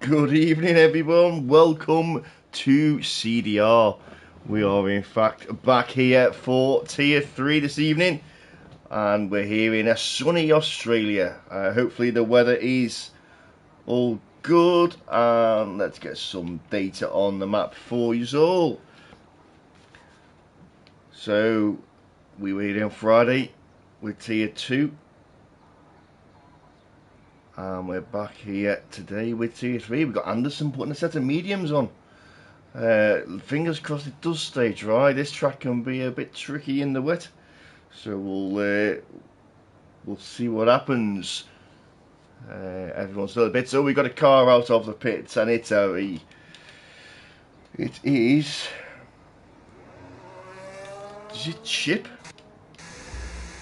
Good evening, everyone. Welcome to CDR. We are, in fact, back here for Tier 3 this evening, and we're here in a sunny Australia. Hopefully the weather is all good, and let's get some data on the map for you all. So, we were here on Friday with Tier 2. And we're back here today with Tier 3. We've got Anderson putting a set of mediums on. Fingers crossed it does stay dry. This track can be a bit tricky in the wet. So we'll see what happens. Everyone's still a bit. So we got a car out of the pits, and it's it is. Is it Chip?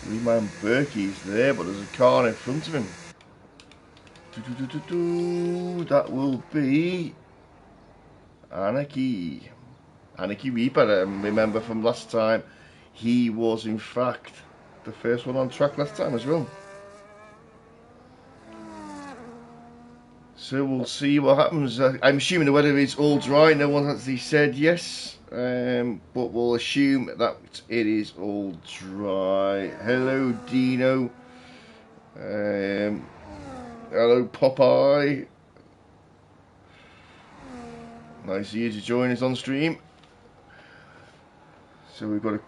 Reman Berkey's there, but there's a car in front of him. That will be Anarchy Reaper. Remember from last time, he was in fact the first one on track last time as well. So we'll see what happens. I'm assuming the weather is all dry. No one has actually said yes, but we'll assume that it is all dry. Hello, Dino. Hello, Popeye. Nice of you to join us on stream. So we've got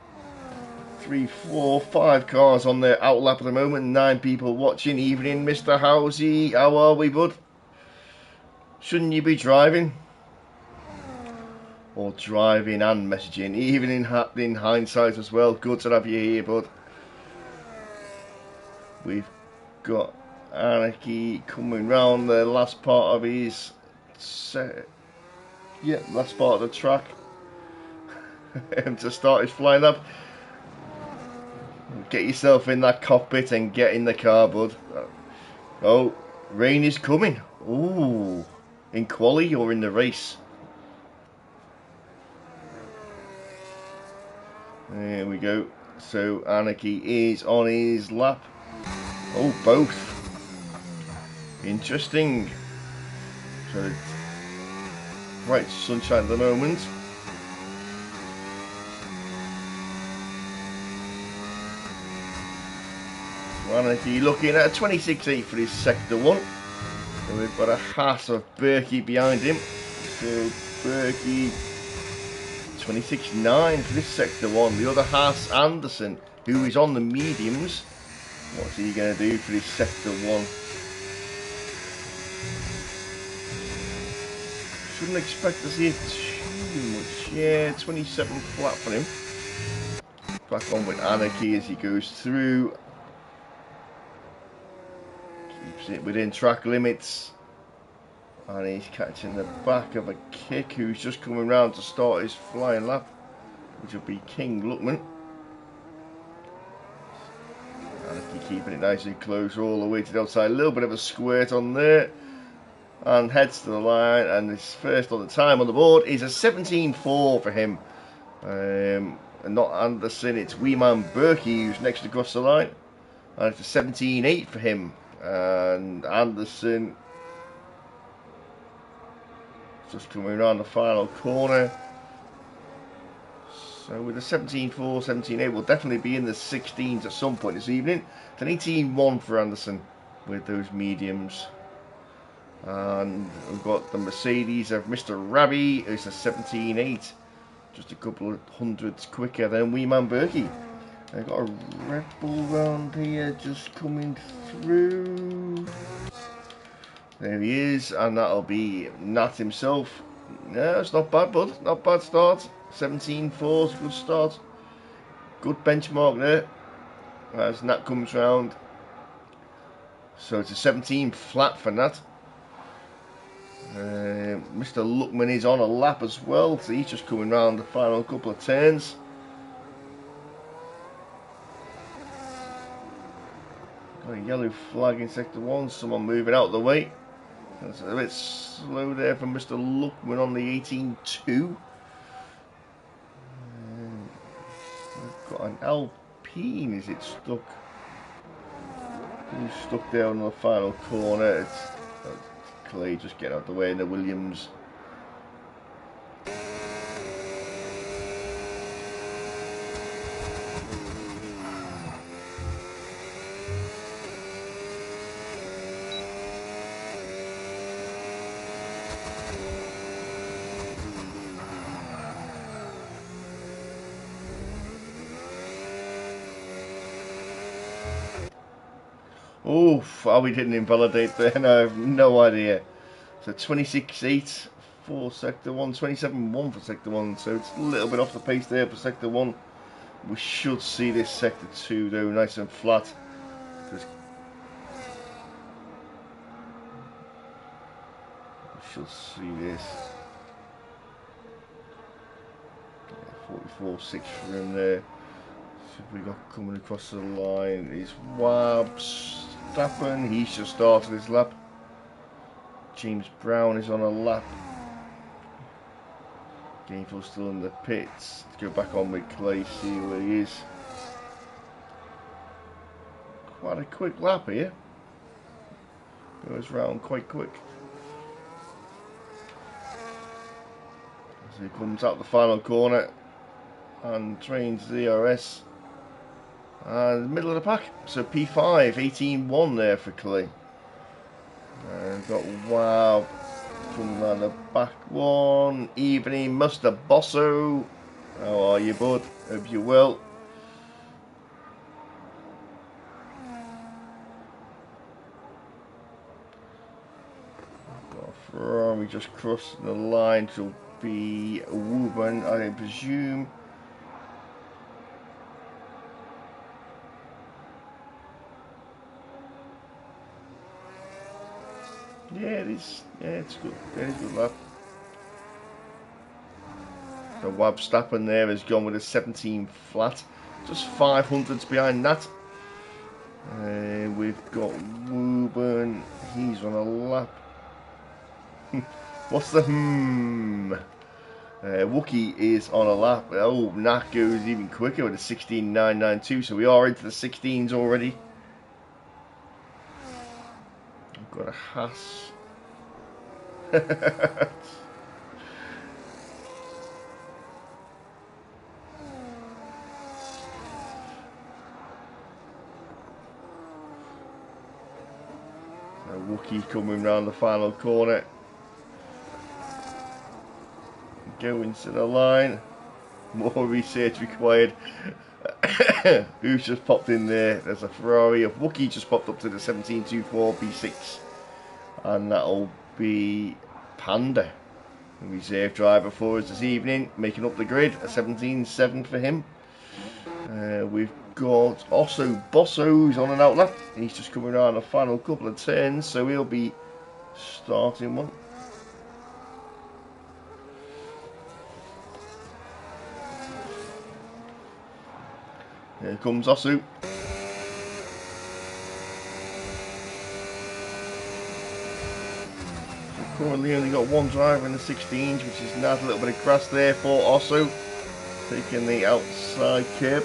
3, 4, 5 cars on the outlap at the moment. 9 people watching. Evening, Mr. Housey. How are we, bud? Shouldn't you be driving? Or driving and messaging? Even in hindsight as well. Good to have you here, bud. We've got Anarchy coming round the last part of his set. Yeah, last part of the track. To start his flying lap. Get yourself in that cockpit and get in the car, bud. Oh, rain is coming. Ooh, in quali or in the race? There we go. So Anarchy is on his lap. Oh, both. Interesting. So bright sunshine at the moment. Anarchy looking at a 26.8 for his sector 1. So we've got a Haas of Berkey behind him. So Berkey 26.9 for this sector 1. The other Haas Anderson, who is on the mediums. What's he going to do for his sector 1? Shouldn't expect to see it too much. Yeah, 27 flat for him. Back on with Anarchy as he goes through. Keeps it within track limits. And he's catching the back of a Kick who's just coming round to start his flying lap, which will be King Luckman. Anarchy keeping it nice and close all the way to the outside. A little bit of a squirt on there. And heads to the line. And his first on the time on the board is a 17.4 for him. And not Anderson, it's Weeman Berkey who's next across the line. And it's a 17.8 for him. And Anderson just coming around the final corner. So with a 17.4, 17.8, we'll definitely be in the 16s at some point this evening. It's an 18.1 for Anderson with those mediums. And we've got the Mercedes of Mr. Rabi, who's a 17.8. Just a couple of hundreds quicker than Weeman Berkey. I've got a Red Bull round here just coming through. There he is, and that'll be Nat himself. No, it's not bad, bud. Not bad start. 17.4 is a good start. Good benchmark there as Nat comes round. So it's a 17 flat for Nat. Mr. Luckman is on a lap as well, so he's just coming round the final couple of turns. Got a yellow flag in sector 1, someone moving out of the way. That's a bit slow there from Mr. Luckman on the 18.2. We've got an Alpine, is it stuck? Who's stuck there on the final corner? It's Clay just getting out of the way in the Williams. Oof, how we didn't invalidate then, I have no idea. So 26.8 for sector 1, 27.1 for sector 1, so it's a little bit off the pace there for sector 1. We should see this sector 2 though, nice and flat. We should see this. 44.6 for him there. So we got coming across the line is Wabs. Stappen, he's just started his lap. James Brown is on a lap. Gainful still in the pits. Let's go back on with Clay, see where he is. Quite a quick lap here. Goes round quite quick. As he comes out the final corner and trains CDR and middle of the pack, so P5, 18.1 there for Clay. And got Wow coming around the back one. Evening, Mr. Bosso. How are you, bud? Hope you're well. Got a Ferrari just crossing the line to be a woman, I presume. Yeah, it is. Yeah, it's good. It is good lap. The Wab Stappen there has gone with a 17 flat, just 500s behind that. We've got Woburn, he's on a lap. What's the Wookie is on a lap. Oh, Nat goes even quicker with a 16.992, so we are into the 16s already. I've got a Haas. A Wookie coming round the final corner. Going to the line. More research required. Who's just popped in there? There's a Ferrari. A Wookie just popped up to the 17.24 B6. And that'll be Panda. A reserve driver for us this evening. Making up the grid. A 17.7 for him. We've got also Bosso's on an outlap. He's just coming around the final couple of turns. So he'll be starting one. Here comes Osu. We've currently only got one driver in the 16s, which is now a little bit of grass there for Osu. Taking the outside curb.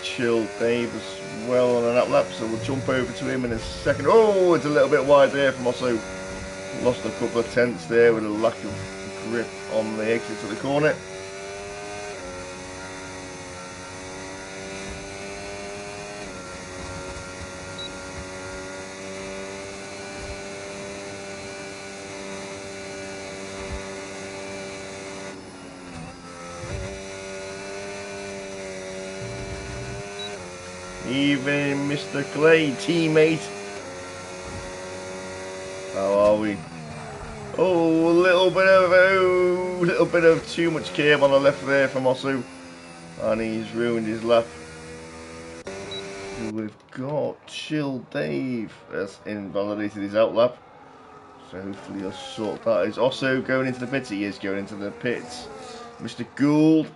Chill Dave as well on an outlap, so we'll jump over to him in a second. Oh, it's a little bit wide there from Osso. Lost a couple of tenths there with a lack of grip on the exit to the corner. Even Mr. Clay, teammate. How are we? Oh, a little bit of too much curb on the left there from Osu, and he's ruined his lap. We've got Chill Dave has invalidated his outlap, so hopefully he'll sort that. Is Osu going into the pits? He is going into the pits. Mr. Gould,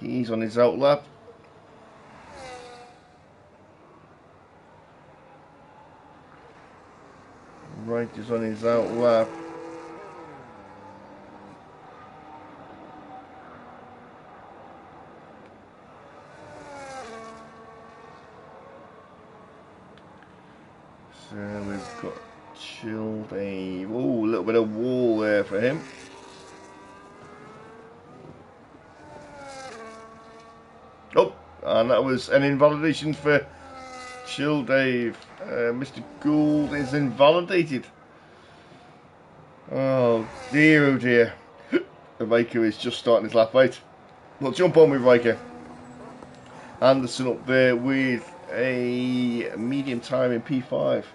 he's on his outlap. Right is on his outlap. So we've got Chill Dave. Oh, a little bit of wall there for him. Oh, and that was an invalidation for Chill Dave. Mr. Gould is invalidated. Oh dear. Riker is just starting his lap right. We'll jump on with Riker. Anderson up there with a medium time in P5.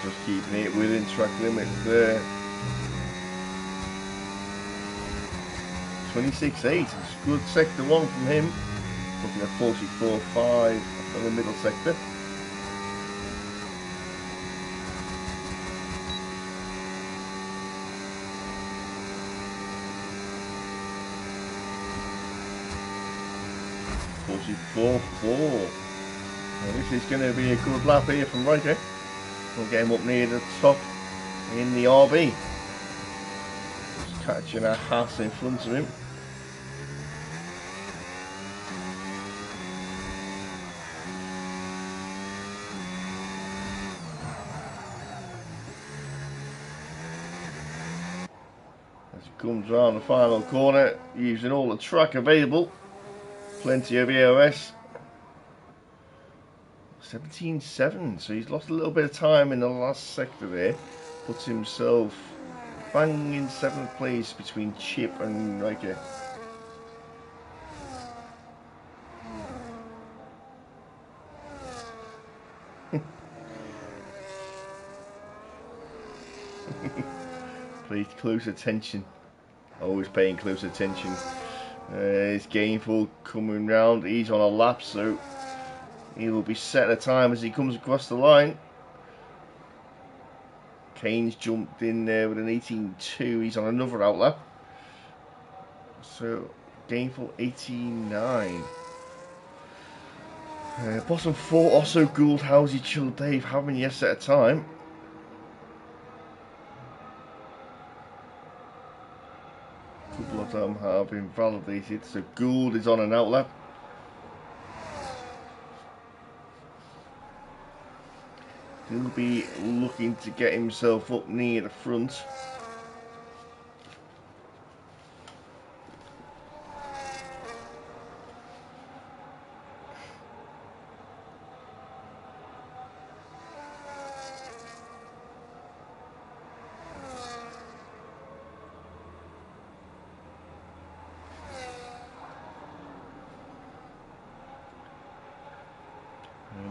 Just keeping it within track limits there. 26.8, it's good sector one from him. Looking at 44.5 for the middle sector. Well, this is going to be a good lap here from Riker. We'll get him up near the top in the RB. Just catching a Haas in front of him. As he comes round the final corner, using all the track available. Plenty of EOS. 17.7, so he's lost a little bit of time in the last sector there. Puts himself bang in 7th place between Chip and Riker. Played close attention. Always paying close attention. It's Gainful coming round. He's on a lap, so he will be set a time as he comes across the line. Kane's jumped in there with an 18.2. He's on another outlap. So Gainful 18.9. Bottom 4 also Gould, Housie, Chill Dave having yes set a time. A couple of them have been validated. So Gould is on an outlap. He'll be looking to get himself up near the front.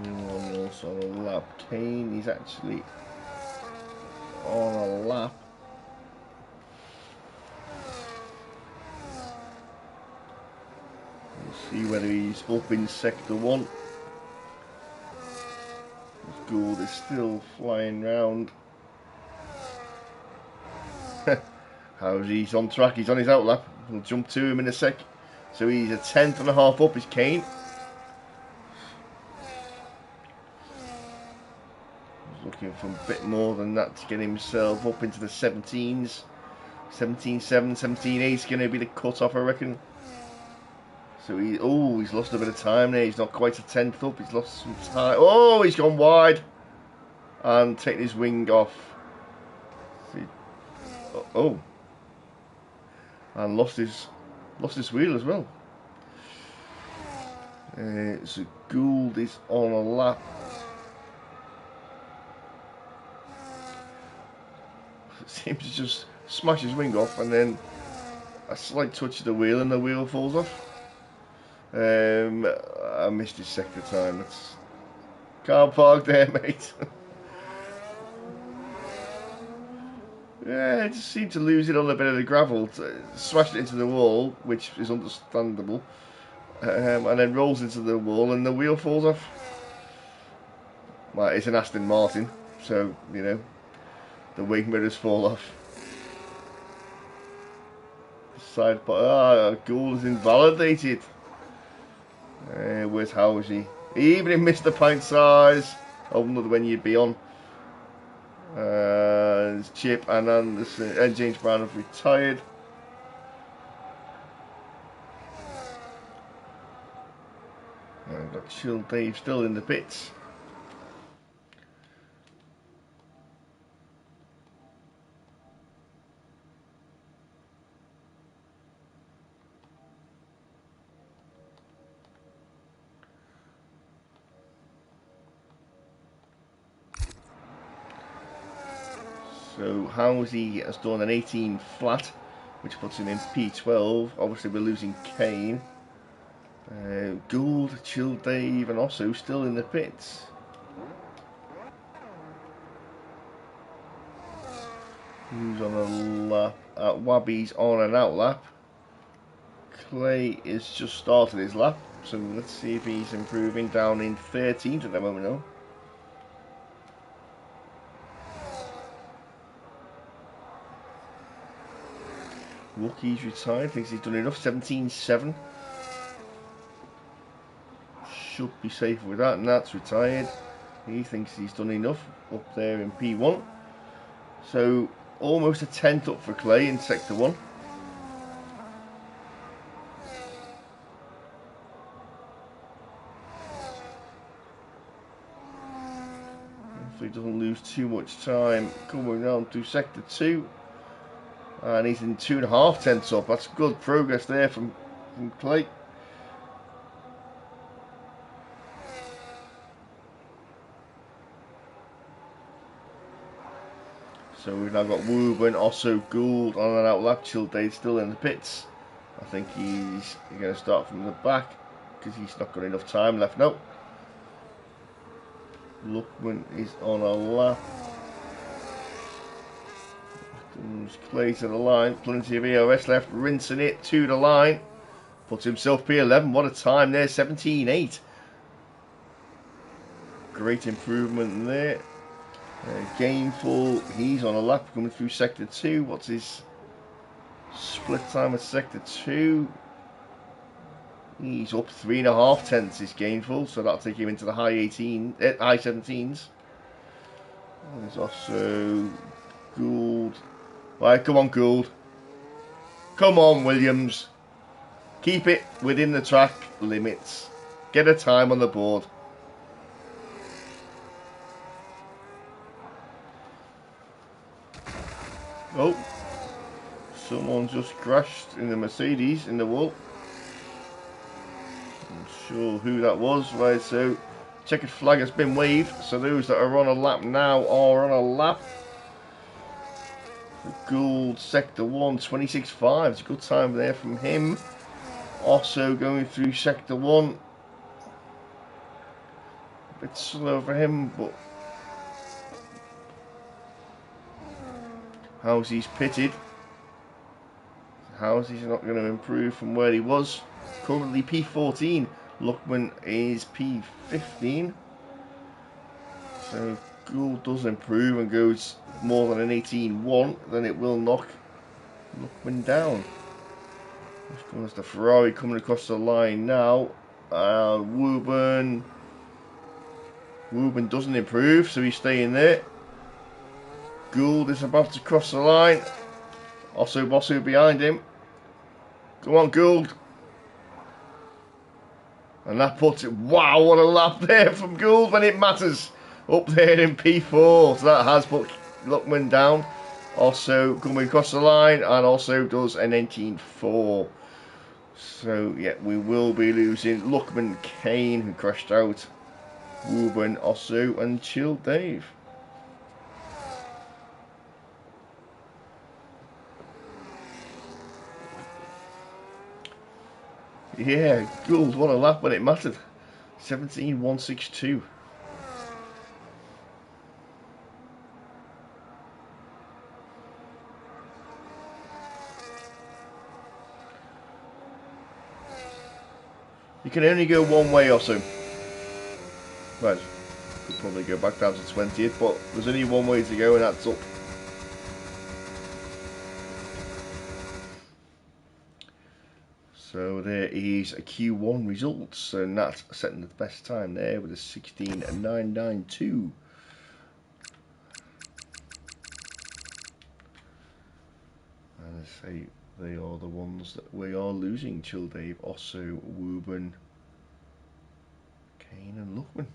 Anyone else on a lap? Kane, he's actually on a lap. We'll see whether he's up in sector 1. Gould is still flying round. How's he's on track? He's on his outlap. We'll jump to him in a sec. So he's a 10th.5 up. Is Kane. He's looking for a bit more than that to get himself up into the 17s. 17.7, 17.8 is going to be the cut off, I reckon. So he's lost a bit of time there. He's not quite a 10th up. He's lost some time. Oh, he's gone wide and taken his wing off. Oh, and lost his wheel as well. So Gould is on a lap. Seems to just smash his wing off and then a slight touch of the wheel and the wheel falls off. I missed his sector time. That's car park there, mate. Yeah, it just seemed to lose it on a bit of the gravel, smashed it into the wall, which is understandable, and then rolls into the wall and the wheel falls off. Well, it's an Aston Martin, so, you know, the wing mirrors fall off. Side part, Gould is invalidated. Where's Housie? Even in Mr. Pint Size, another when you'd be on. Chip and Anderson and James Brown have retired. And got Chill Dave still in the pits. So Housie has done an 18 flat, which puts him in P12. Obviously we're losing Kane. Gould, Chill Dave and also still in the pits. Who's on a lap? Wabby's on an outlap. Clay has just started his lap, so let's see if he's improving. Down in 13th at the moment now. Rookie's retired, thinks he's done enough. 17.7. Should be safe with that, and that's retired. He thinks he's done enough up there in P1. So almost a 10th up for Clay in sector 1. Hopefully he doesn't lose too much time coming round to sector 2. And he's in 2.5 tenths up. That's good progress there from Clay. So we've now got Woburn, also Gould on an outlap. Childade still in the pits. I think he's going to start from the back because he's not got enough time left. No. Luckman is on a lap. Comes Clay to the line. Plenty of EOS left. Rinsing it to the line. Puts himself P11. What a time there. 17.8. Great improvement there. Gainful. He's on a lap coming through sector 2. What's his split time at sector 2? He's up 3.5 tenths is Gainful, so that'll take him into the high 17s. There's also Gould. Right, come on, Gould. Come on, Williams. Keep it within the track limits. Get a time on the board. Oh, someone just crashed in the Mercedes in the wall. Not sure who that was. Right, so checkered flag has been waved. So those that are on a lap now are on a lap. Gould, sector 1, 26.5. It's a good time there from him. Also going through sector 1. A bit slow for him, but Housy's pitted. Housy's not going to improve from where he was. Currently P14. Luckman is P15. So if Gould does improve and goes more than an 18.1, then it will knock Luckman down. Of course, the Ferrari coming across the line now. Woburn doesn't improve, so he's staying there. Gould is about to cross the line. Also Bosso behind him. Come on, Gould. And that puts it. Wow, what a lap there from Gould when it matters. Up there in P4. So that has put Luckman down. Also coming across the line and also does an 19.4. So yeah, we will be losing Luckman, Kane, who crashed out, Woburn, Osso, and Chill Dave. Yeah, Gould won a lap when it mattered. 17.162. You can only go one way, also. Right, could probably go back down to 20th, but there's only one way to go, and that's up. So there is a Q1 results, and that's setting the best time there with a 16.992. And I say they are the ones that we are losing: Chill Dave, Osso, Woburn, Kane, and Luckman.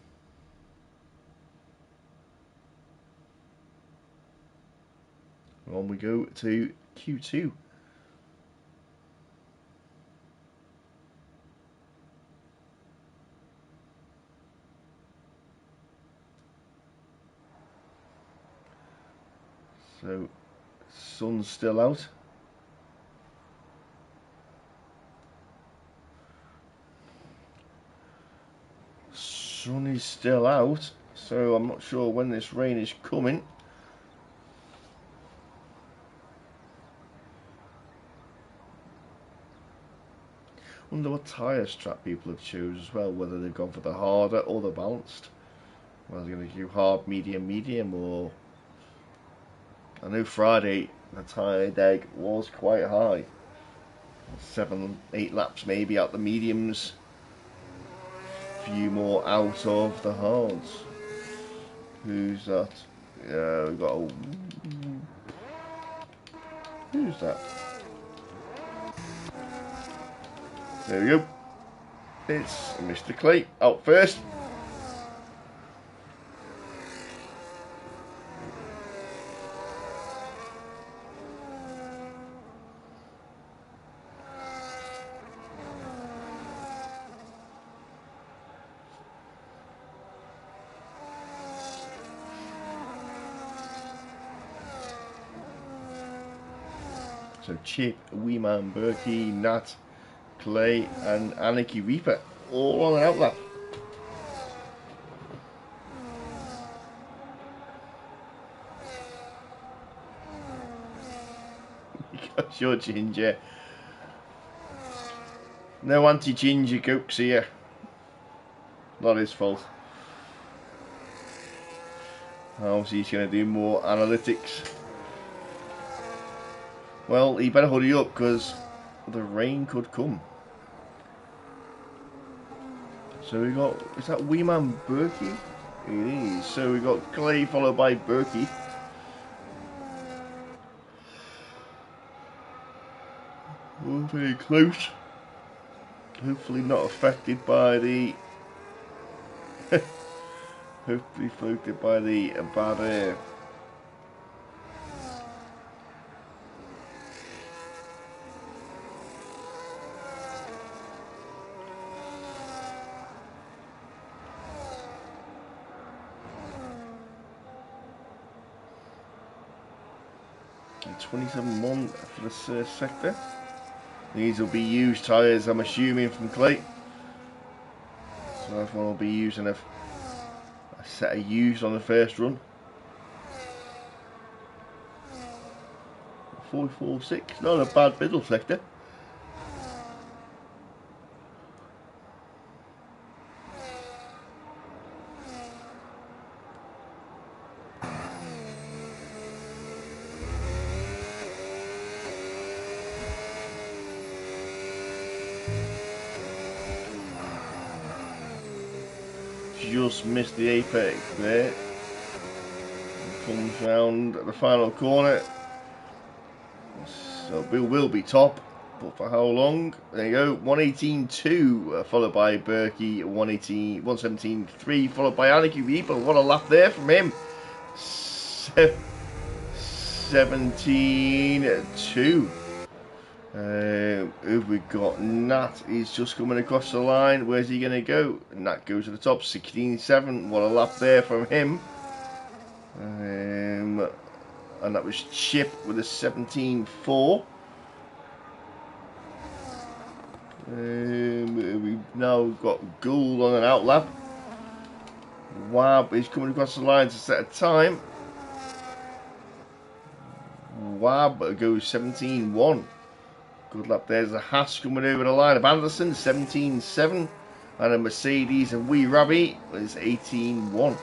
On we go to Q2. So, sun's still out. Sun is still out, so I'm not sure when this rain is coming. Wonder what tyre strap people have chosen as well, whether they've gone for the harder or the balanced. Whether they're going to do hard, medium, medium, or... I know Friday the tyre deg was quite high. 7, 8 laps maybe out the mediums. Few more out of the hards. Who's that? Yeah, we've got a... Who's that? There we go. It's Mr. Clay out first. So Chip, Wee Man, Berkey, Nat, Clay, and Anarchy Reaper all on an outlap. Because you're ginger. No anti-ginger cokes here. Not his fault. Obviously he's going to do more analytics. Well, he better hurry up because the rain could come. So we got, is that Wee Man Berkey? It is. So we got Clay followed by Berkey. Oh, very close. Hopefully not affected by the hopefully affected by the bad air. And 27.1 for the sector. These will be used tyres, I'm assuming, from Clay. So everyone will be using a set of used on the first run. 44.6, not a bad middle sector. Just missed the apex there. Comes round at the final corner. So Bill will be top, but for how long? There you go. 118.2 followed by Berkey. 117.3 followed by Anarchy Reaper. What a lap there from him. 17.2. Who've we got? Nat is just coming across the line. Where's he going to go? Nat goes to the top. 16.7. What a lap there from him. And that was Chip with a 17.4. We've now got Gould on an outlap. Wab is coming across the line to set a time. Wab goes 17.1. Good lap. There's a Haas coming over the line of Anderson, 17.7. And a Mercedes and Wee Rabby is 18.1.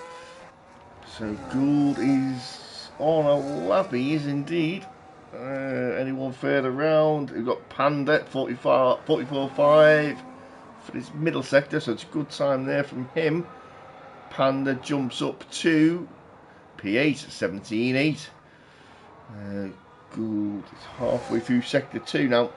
So Gould is on a lap. He is indeed. Anyone further round? We've got Panda 44.5 for this middle sector, so it's a good time there from him. Panda jumps up to P8 17.8. Gould is halfway through sector 2 now.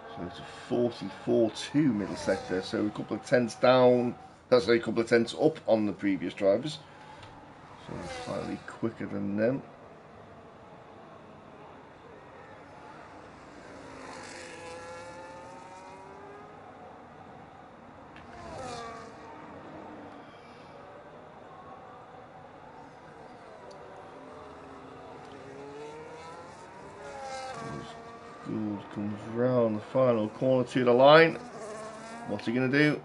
So it's a 44.2 middle sector, so a couple of tenths down. That's a couple of tenths up on the previous drivers. So slightly quicker than them. Gould comes round the final corner to the line. What's he going to do?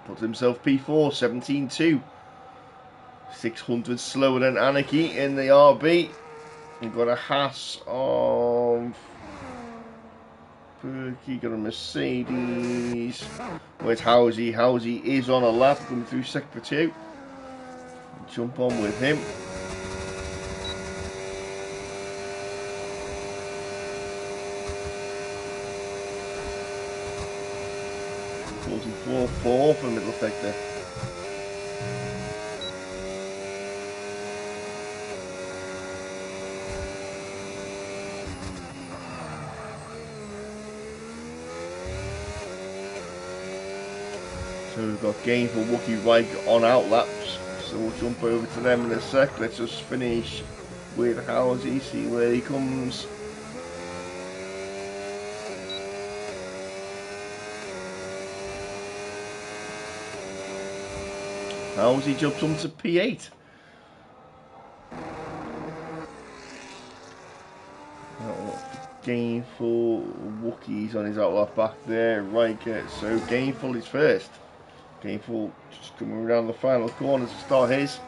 Puts himself P4, 17.2. 600 slower than Anarchy in the RB. We've got a Haas of Berkey, got a Mercedes. Where's Housie? Housie is on a lap coming through sector 2. Jump on with him. .4 for middle sector. So we've got gain for Wookie Wag on outlaps. So we'll jump over to them in a sec. Let's just finish with Housie, see where he comes. Housie jumps on to P8. Gainful, Wookiees on his outlap back there, Riker, so Gainful is first. Gainful just coming around the final corner to start his.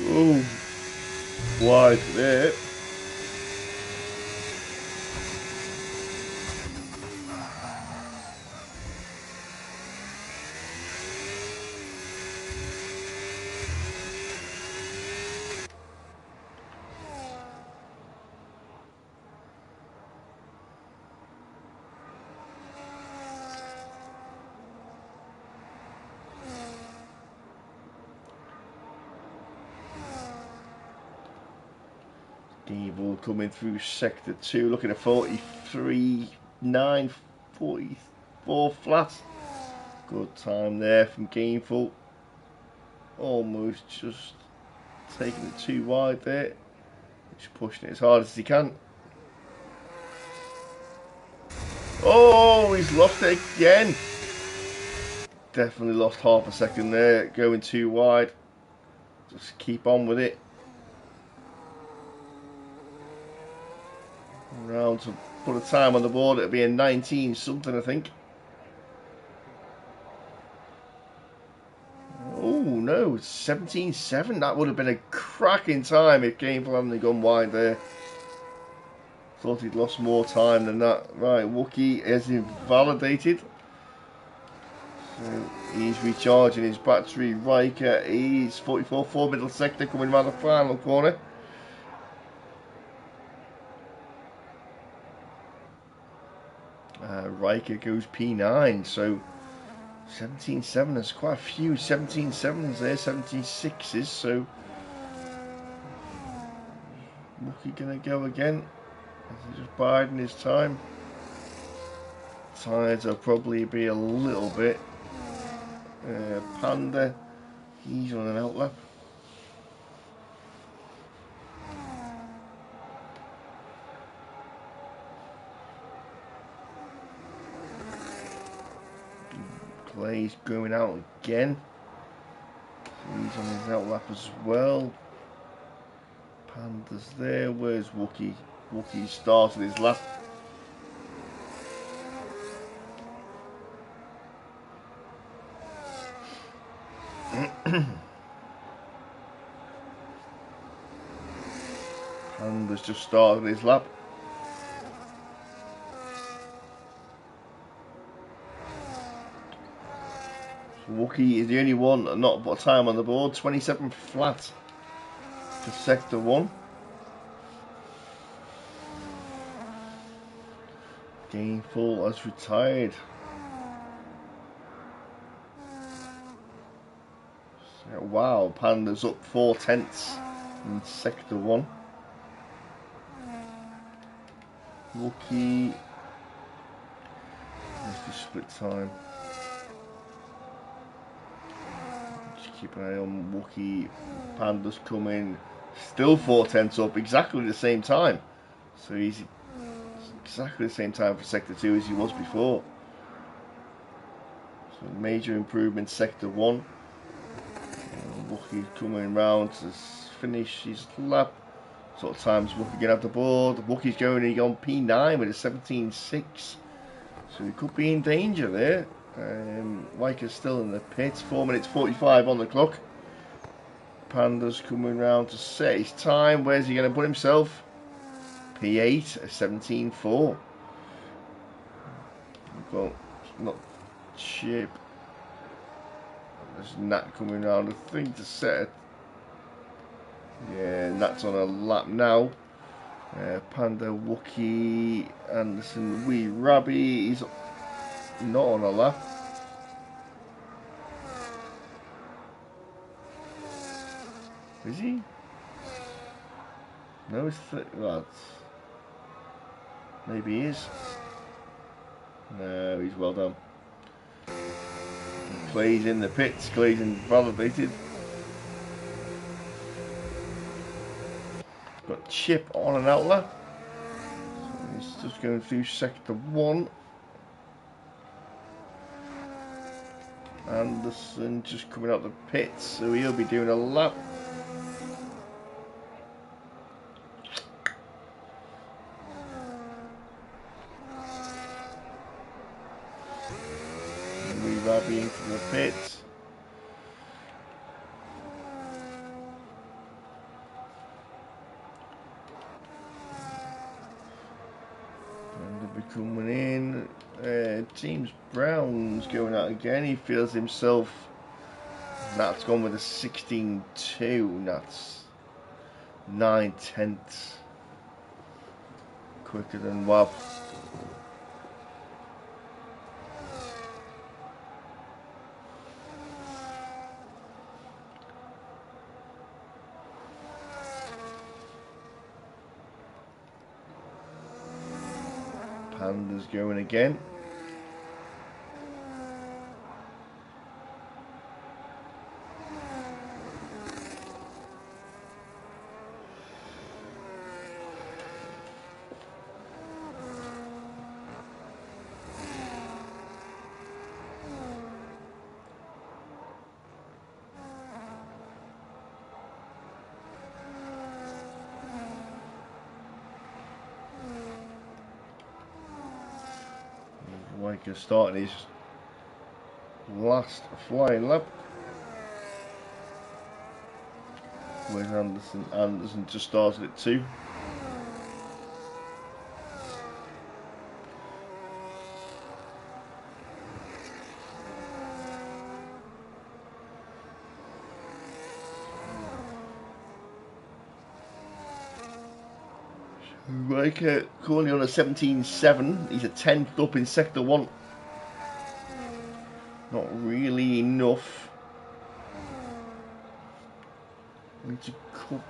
Oh, wide there. Evil coming through sector 2, looking at 43.9, 44 flat. Good time there from Gainful. Almost just taking it too wide there. Just pushing it as hard as he can. Oh, he's lost it again. Definitely lost half a second there, going too wide. Just keep on with it. Round to put a time on the board, it'll be a 19 something, I think. Oh no, 17.7. That would have been a cracking time if Gainful hadn't gone wide there. Thought he'd lost more time than that. Right, Wookie is invalidated. So he's recharging his battery. Riker, he's 44.4 middle sector coming around the final corner. Riker goes P9, so 17.7. There's quite a few 17.7s there, 17.6s. So Wookie gonna go again. He's just biding his time. Tires will probably be a little bit. Panda, he's on an outlap. Clay's going out again. He's on his outlap as well. Panda's there. Where's Wookie? Wookie started his lap. Panda's just started his lap. Wookie is the only one not put time on the board. 27 flat for sector 1. Gainful has retired. So, wow, Panda's up 4/10 in sector 1. Wookie. Where's the split time? Keep an eye on Wookie. Panda's coming. Still 4/10 up, exactly the same time. So he's exactly the same time for sector 2 as he was before. So major improvement sector 1. Wookie coming round to finish his lap. Sort of times Wookie get out the board. Wookie's going on P9 with a 17.6. So he could be in danger there. Riker's still in the pit. 4 minutes 45 on the clock. Panda's coming round to set his time. Where's he going to put himself? P8, a 17.4. We've got not Chip. There's Nat coming round, I think, to set it. Yeah, Nat's on a lap now. Panda, Wookie, Anderson, Wee Rabby. He's not on a lap. Is he? No, it's maybe he is. No, he's well done. Clay's in the pits. Clay's invalidated. Got Chip on an outlap. So he's just going through sector 1. Anderson just coming out the pits, so he'll be doing a lap. Robbie into the pits. And they'll be coming in. James Brown's going out again. He feels himself. That's gone with a 16.2. That's 9/10 quicker than Wab. Panda's going again. Riker starting his last flying lap. Where's Anderson? Anderson just started at 2. Riker currently on a 17.7. He's a 10th up in sector 1. Not really enough. Need to couple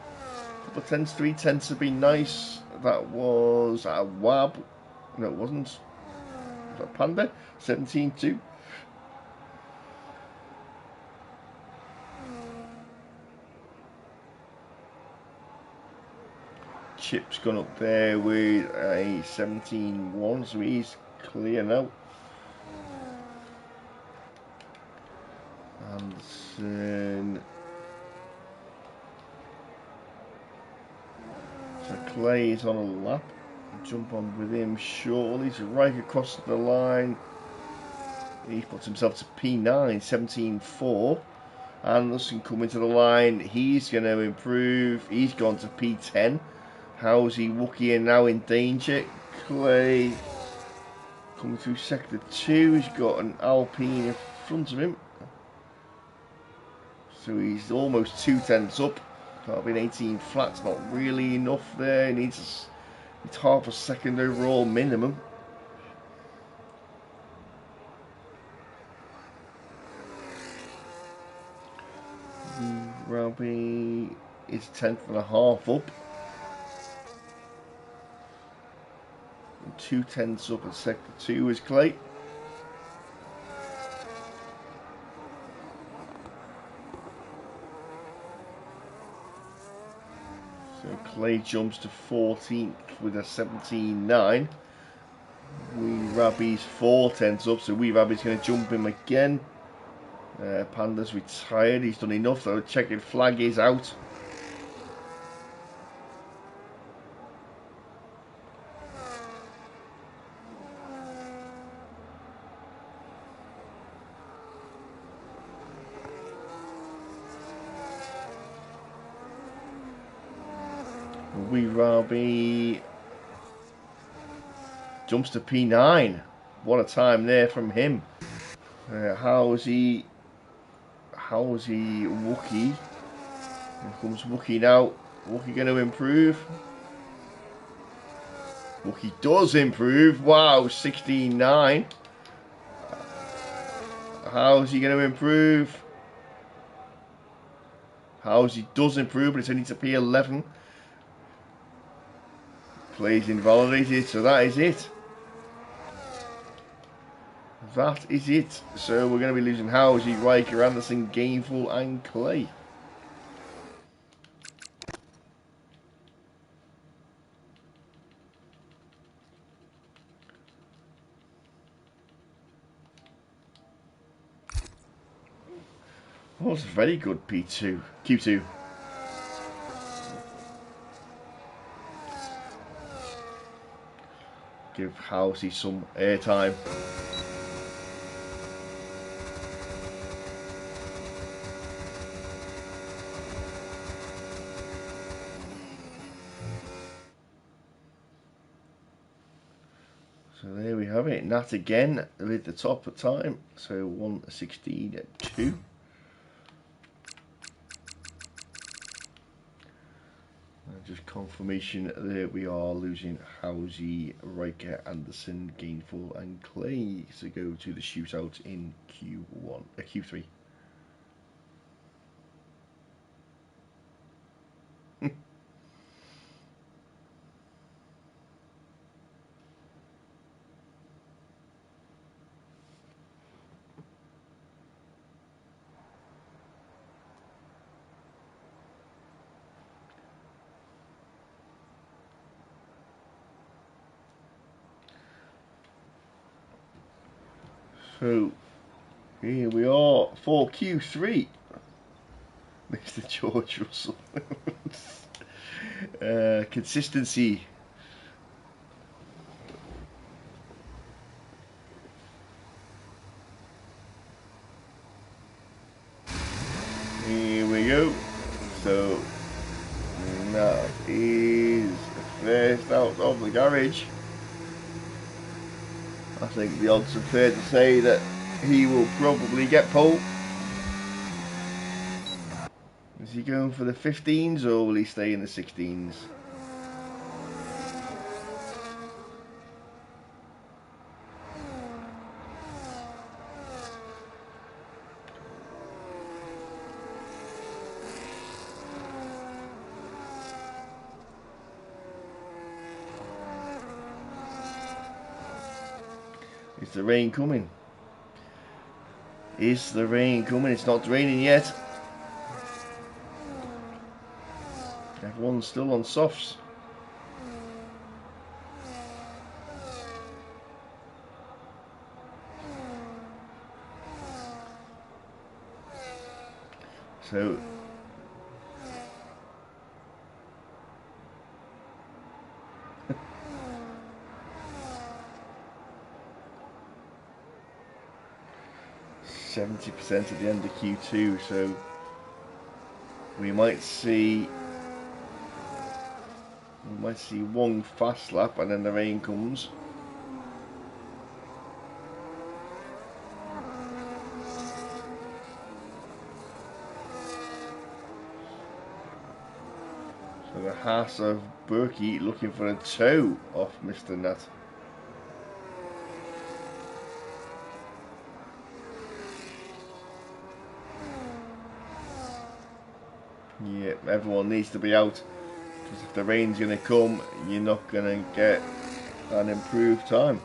of tenths, 3 tenths would be nice. That was a Wab. No, it wasn't. Was that Panda? 17.2. Chip's gone up there with a 17.1, so he's clear now. Anderson. So Clay is on a lap. Jump on with him shortly. So right across the line. He puts himself to P9, 17.4. Anderson coming to the line. He's going to improve. He's gone to P10. How's he Wookie now in danger? Clay coming through sector 2. He's got an Alpine in front of him. So he's almost 2 tenths up. That'll be an 18 flat's not really enough there. He needs it's half a second overall minimum. Robbie is 10th and a half up. 2 tenths up at sector 2 is Clay. So Clay jumps to 14th with a 17.9. Rabbie's 4 tenths up, so Rabbie's going to jump him again. Panda's retired, he's done enough, so the checkered flag is out. Rabbie jumps to P9. What a time there from him. How's he Wookie? Here comes Wookie now. Wookie going to improve? Wookie does improve. Wow, 16.9. How's he going to improve? How's he does improve, but it's only to P11. Plays invalidated, so that is it. That is it. So we're going to be losing Housie, Riker, Anderson, Gainful, and Clay. That was very good P2. Q2. Give Housey some airtime. So there we have it. Nat again with the top of time. So 1:16.2. Just confirmation that we are losing Housey, Riker, Anderson, Gainful, and Clay to go to the shootout in Q3. So here we are for Q3. Mr. George Russell. Consistency. Here we go. So that is first out of the garage. I think the odds are fair to say that he will probably get pole. Is he going for the 15s or will he stay in the 16s? Is the rain coming? Is the rain coming? It's not raining yet. Everyone's still on softs. So 70% at the end of Q2, so we might see one fast lap and then the rain comes. So the Haas of Berkey looking for a toe off Mr. Nat. Yeah, everyone needs to be out, because if the rain's going to come, you're not going to get an improved time.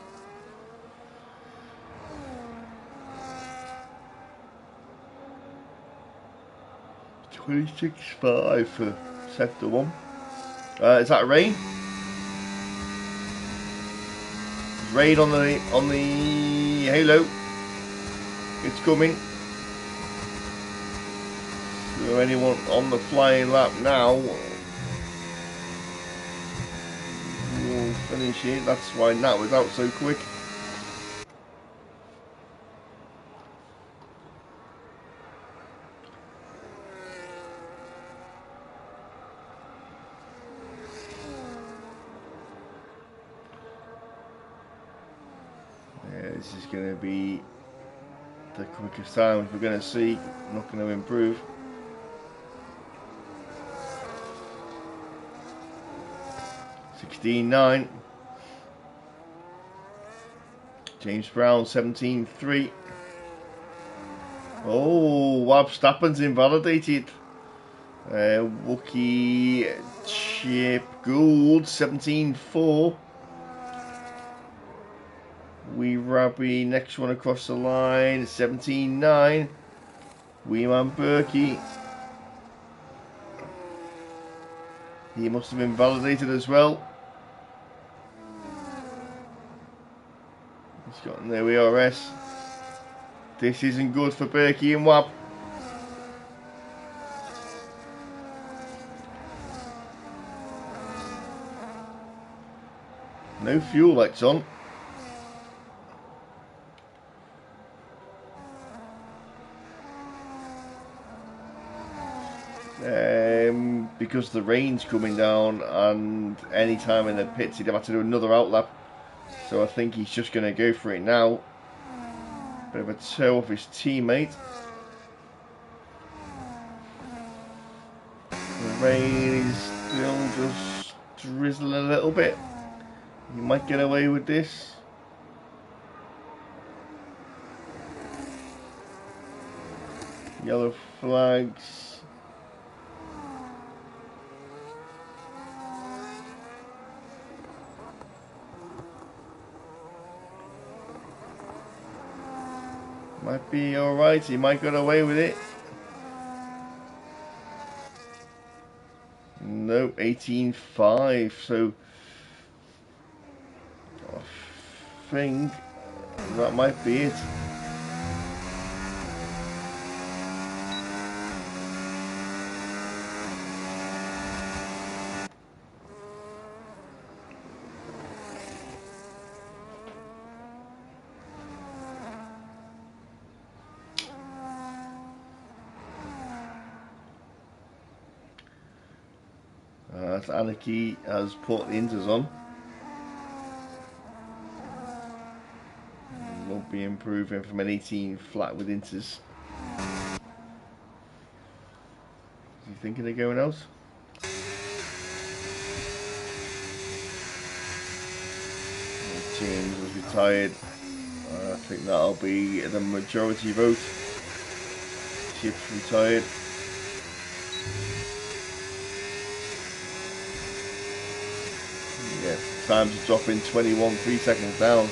$26.5 for sector 1. Is that rain? Rain on the halo. It's coming. So anyone on the flying lap now will finish it. That's why Nat was out so quick. Yeah, this is going to be the quickest times we're going to see. Not going to improve. $16.9. James Brown 17.3. Oh, Verstappen's invalidated. Wookie Chip Gould 17.4. Wee Rabby, next one across the line 17.9. Weeman Berkey. He must have been validated as well. He's got an RS. This isn't good for Berkey and Wab. No fuel lights on. Because the rain's coming down, and any time in the pits he'd have to do another outlap. So I think he's just going to go for it now. Bit of a toe off his teammate. The rain is still just drizzling a little bit. He might get away with this. Yellow flags. Might be alright, he might get away with it. Nope, 18.5, so I think that might be it. Anarchy has put inters on. Won't be improving from an 18 flat with inters. Is he thinking of going out? James was retired. I think that'll be the majority vote. Chip's retired. Yeah, times are dropping 21, 3 seconds down.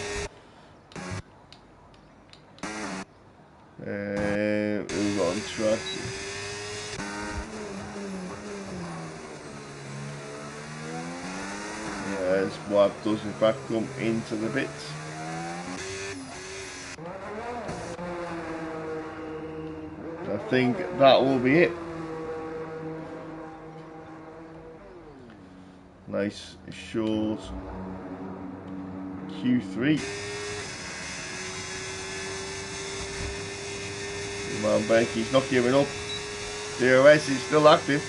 Who got on track? Yes, Wab does in fact come into the bits. I think that will be it. Nice short Q3. He's not giving up. DRS is still active.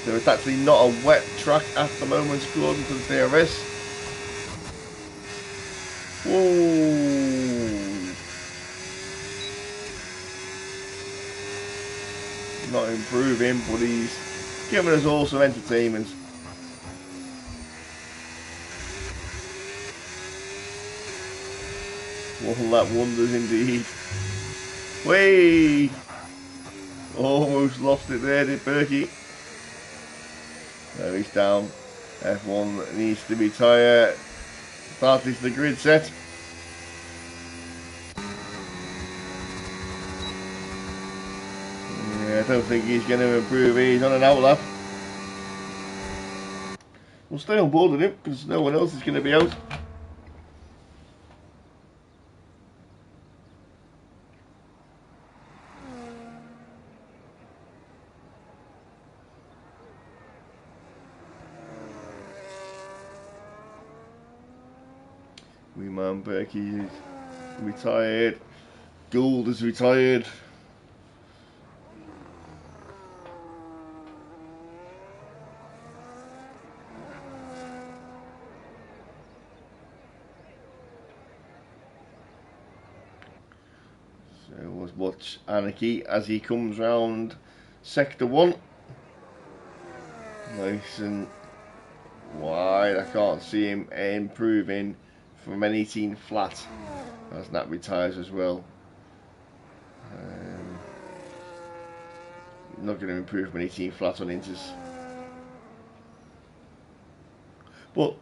So it's actually not a wet track at the moment according to the DRS. Whoa. Not improving, but he's giving us all some entertainment. One lap wonders indeed. Way! Almost lost it there, did Berkey. There he's down. F1 needs to retire. That is the grid set. Yeah, I don't think he's going to improve. He's on an outlap. We'll stay on board with him because no one else is going to be out. Man, Berkey is retired. Gould is retired. So let's watch Anarchy as he comes round sector 1. Nice and wide. I can't see him improving from an 18 flat as that retires as well. Not going to improve from an 18 flat on inters, but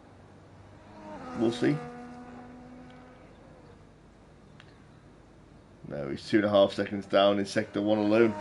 we'll see. No, he's 2.5 seconds down in sector 1 alone.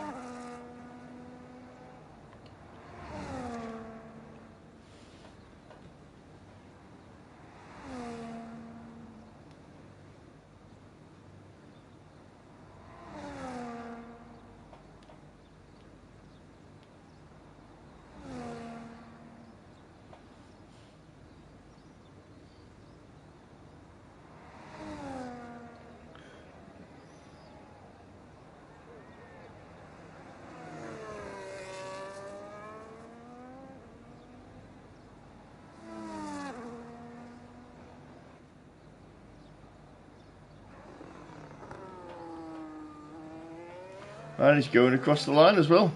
And he's going across the line as well.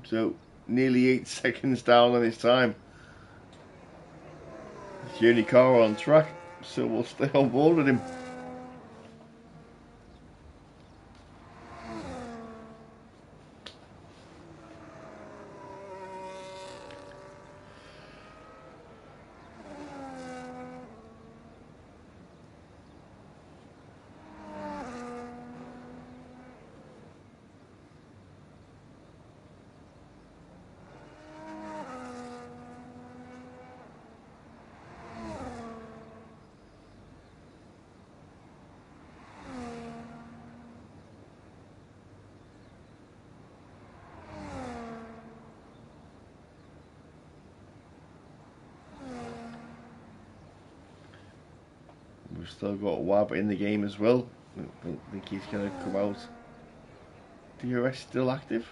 So nearly 8 seconds down on his time. It's the only car on track, so we'll stay on board with him. We've still got Wab in the game as well. I don't think he's going to come out. CDR S still active?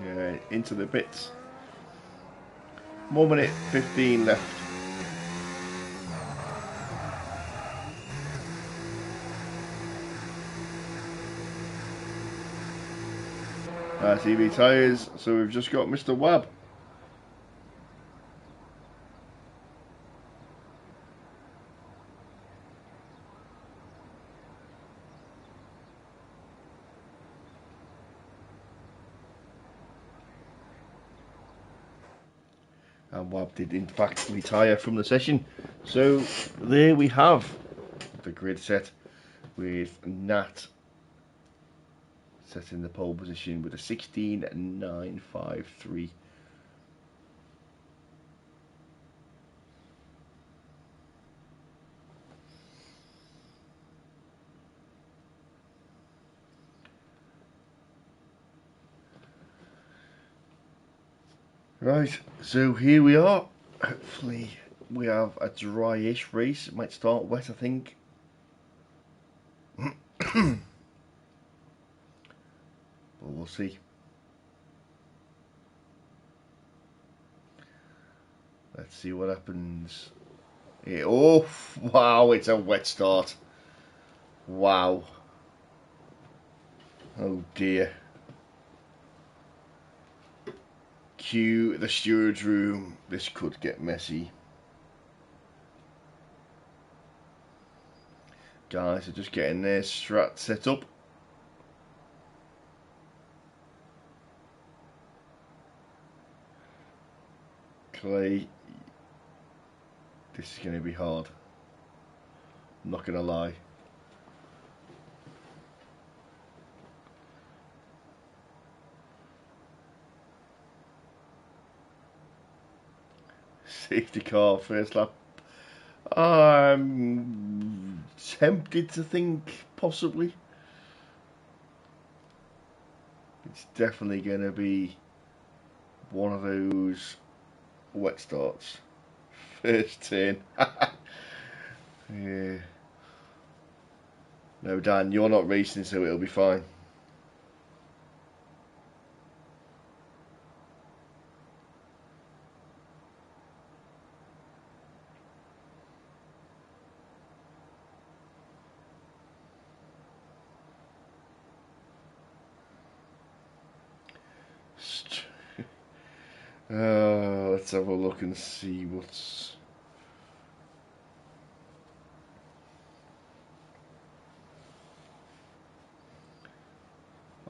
Yeah, into the pits. 1 minute 15 left. TV tyres, so we've just got Mr. Wab. And Wab did in fact retire from the session. So there we have the grid set with Nat setting the pole position with a 16.953. Right, so here we are. Hopefully we have a dry-ish race. It might start wet, I think. But we'll see. Let's see what happens. Yeah, oh, wow, it's a wet start. Wow. Oh dear. Cue the steward's room. This could get messy. Guys are just getting their strat set up. Clay, this is going to be hard. I'm not going to lie. Safety car, first lap. I'm tempted to think possibly. It's definitely going to be one of those wet starts. First turn. Yeah. No, Dan, you're not racing, so it'll be fine. Let's have a look and see what's...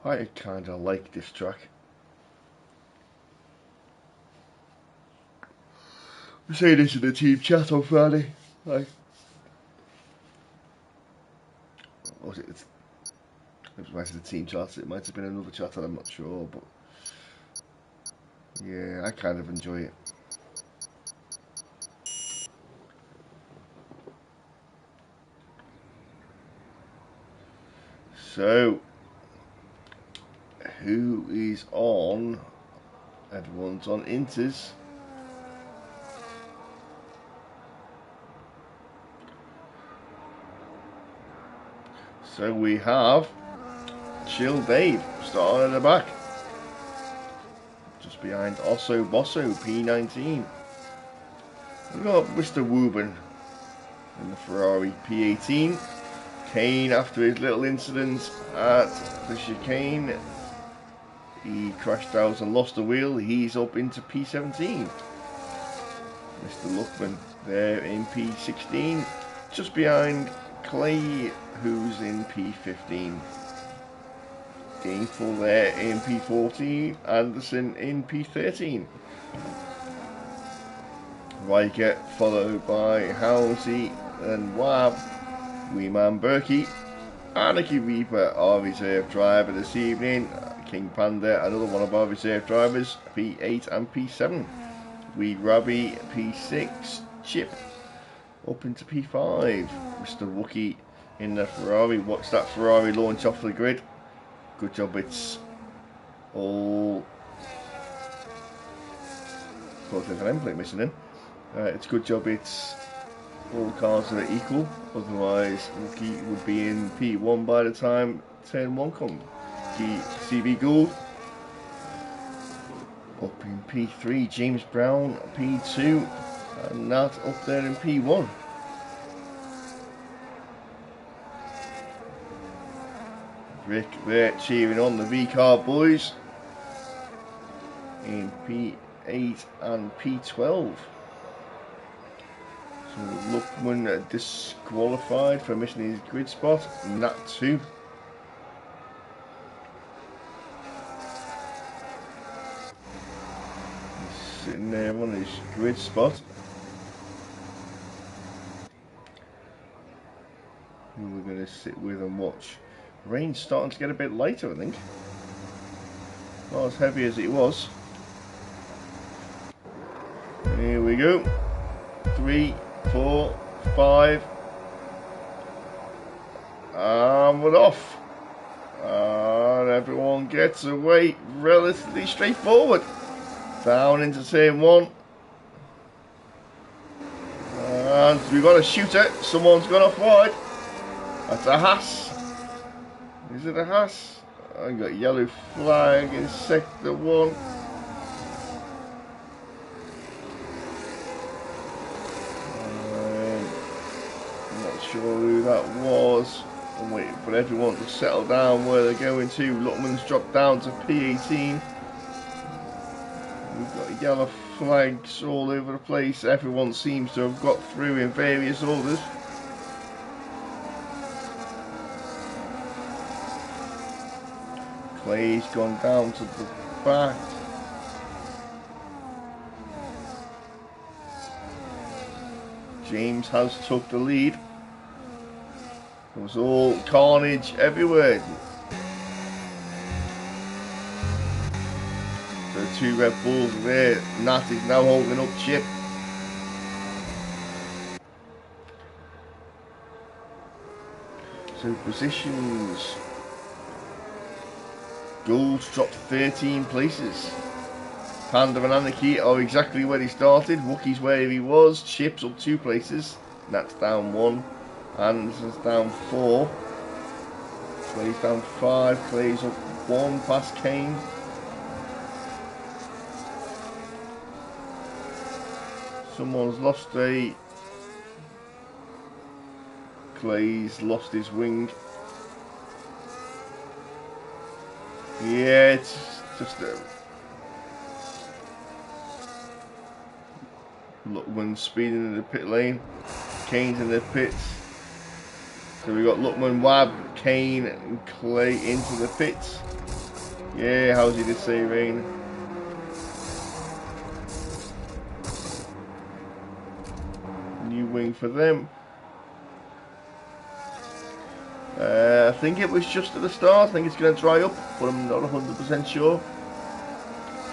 I kind of like this track. We say this in the team chat on Friday. Like, what was it? It might have been the team chat. It might have been another chat, I'm not sure, but yeah, I kind of enjoy it. So, who is on? Everyone's on Inters. So we have Chill Dave starting at the back. Just behind Osso Bosso P19. We've got Mr. Wooben in the Ferrari P18. Kane, after his little incident at the chicane, he crashed out and lost the wheel. He's up into P17. Mr. Luckman there in P16. Just behind Clay, who's in P15. Gainful there in P14. Anderson in P13. Riker followed by Hounsey and Wab. Weeman Berkey. Anarchy Reaper, our reserve driver this evening. King Panda, another one of our reserve drivers. P8 and P7. Wee Rabby, P6. Chip up into P5. Mr. Wookie in the Ferrari. Watch that Ferrari launch off the grid. Good job, it's all. Of course, there's an end plate missing in. It's a good job it's all cars that are equal. Otherwise, Wookie would be in P1 by the time turn 1 comes. CB Gould up in P3. James Brown P2. And Nat up there in P1. Rick there cheering on the V-Car boys in P8 and P12. So Luckman disqualified for missing his grid spot. Nat 2. He's sitting there on his grid spot. Who we're going to sit with and watch. Rain's starting to get a bit lighter, I think. Not as heavy as it was. Here we go. 3, 4, 5. And we're off. And everyone gets away relatively straightforward. Down into turn 1. And we've got a shooter. Someone's gone off wide. That's a Haas. Is it a Haas? I got yellow flag in sector 1. I'm not sure who that was. I'm waiting for everyone to settle down where they're going to. Luckman's dropped down to P18. We've got yellow flags all over the place. Everyone seems to have got through in various orders. Clay's gone down to the back. James has took the lead. It was all carnage everywhere. The 2 Red Bulls there. Nat is now holding up Chip. So positions. Gould's dropped 13 places. Panda and Anarchy are exactly where he started. Wookie's where he was. Chip's up 2 places. Nat's down 1. Anderson's down 4. Clay's down 5. Clay's up 1 past Kane. Someone's lost a. Clay's lost his wing. Yeah, it's just Luckman speeding in the pit lane. Kane's in the pits. So we got Luckman, Wab, Kane, and Clay into the pits. Yeah, how's he did say rain? New wing for them. I think it was just at the start. I think it's going to dry up, but I'm not 100% sure.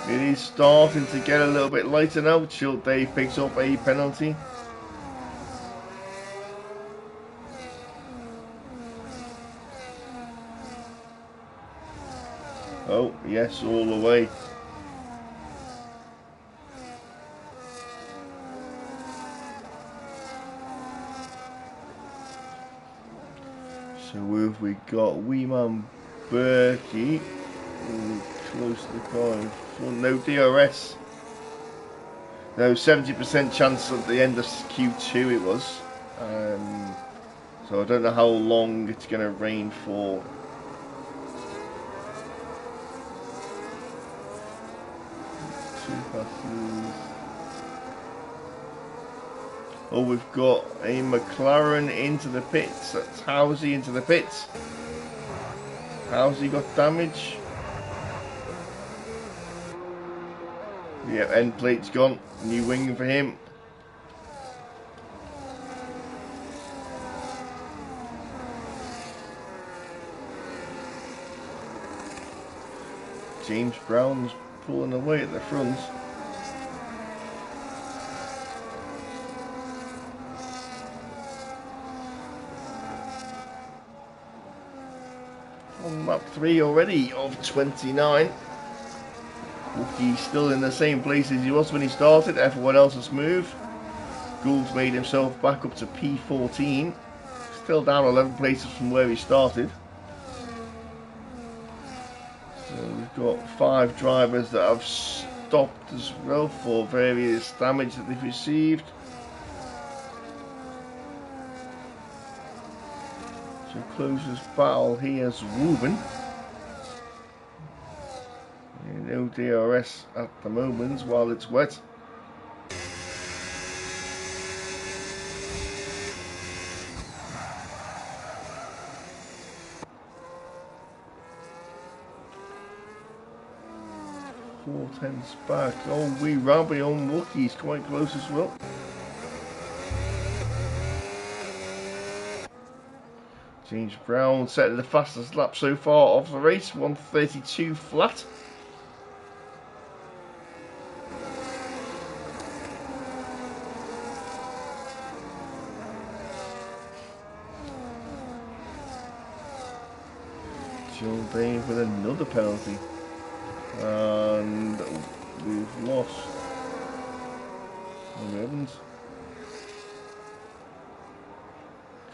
It is starting to get a little bit lighter now. Chill Dave picks up a penalty. Oh, yes, all the way. So who have we got? Wee Man Berkey. Close to the car in front. No DRS. No, 70% chance at the end of Q2 it was. So I don't know how long it's going to rain for. Two passes. Oh, we've got a McLaren into the pits. That's Housey into the pits. Housey got damage. Yeah, end plate's gone. New wing for him. James Brown's pulling away at the front. On map 3 already of 29. Wookie's still in the same place as he was when he started. Everyone else has moved. Gould's made himself back up to P14. Still down 11 places from where he started. So we've got 5 drivers that have stopped as well for various damage that they've received. So closest battle here is Ruben. No DRS at the moment while it's wet. Four tenths back. Oh, Wee Rabbi on Wookie's quite close as well. James Brown setting the fastest lap so far of the race, 1:32 flat. John Bain with another penalty. And we've lost. Oh, we haven't.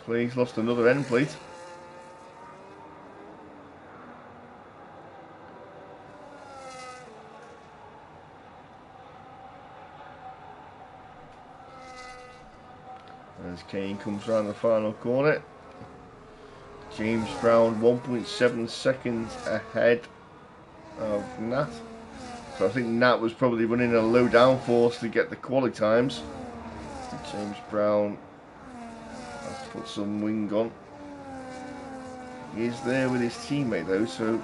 Clay's lost another end plate. As Kane comes round the final corner. James Brown 1.7 seconds ahead of Nat. So I think Nat was probably running a low downforce to get the quali times. James Brown has to put some wing on. He is there with his teammate though, so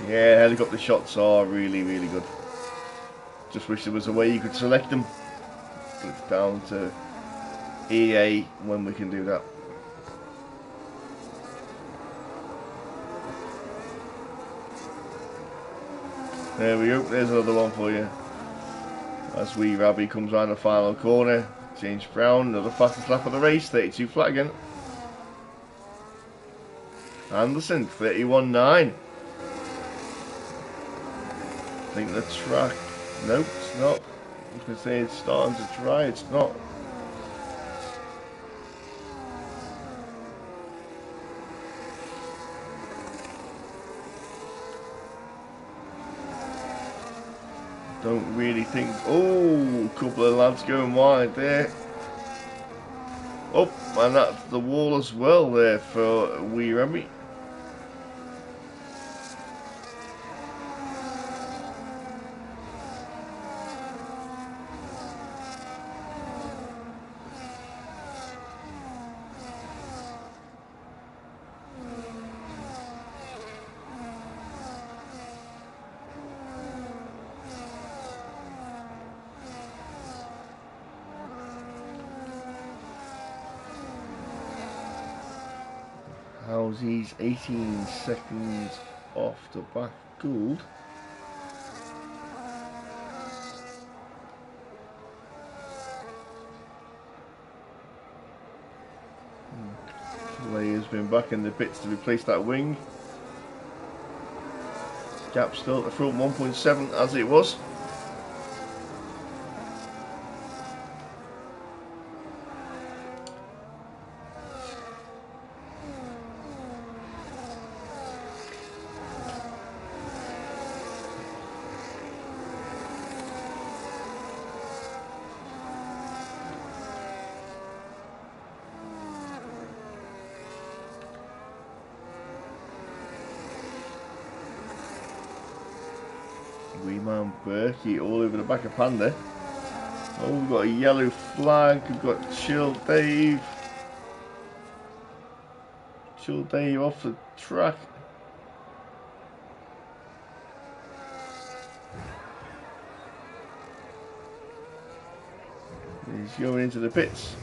yeah, helicopter shots are really, really good. Just wish there was a way you could select them. But it's down to EA when we can do that. There we go, there's another one for you. As Wee Rabbi comes round the final corner. James Brown, another fastest lap of the race, 32 flat again. Anderson, 31.9. I think the track, nope, it's not. I was going to say it's starting to dry, it's not. Don't really think. Oh, a couple of lads going wide there. Oh, and that's the wall as well there for Wee Rabbi. Housey's 18 seconds off the back Gould. Clay has been back in the pits to replace that wing. Gap still at the front, 1.7 as it was. Wee Man Berkey all over the back of Panda. Oh, we've got a yellow flag. We've got Chill Dave. Chill Dave off the track. He's going into the pits.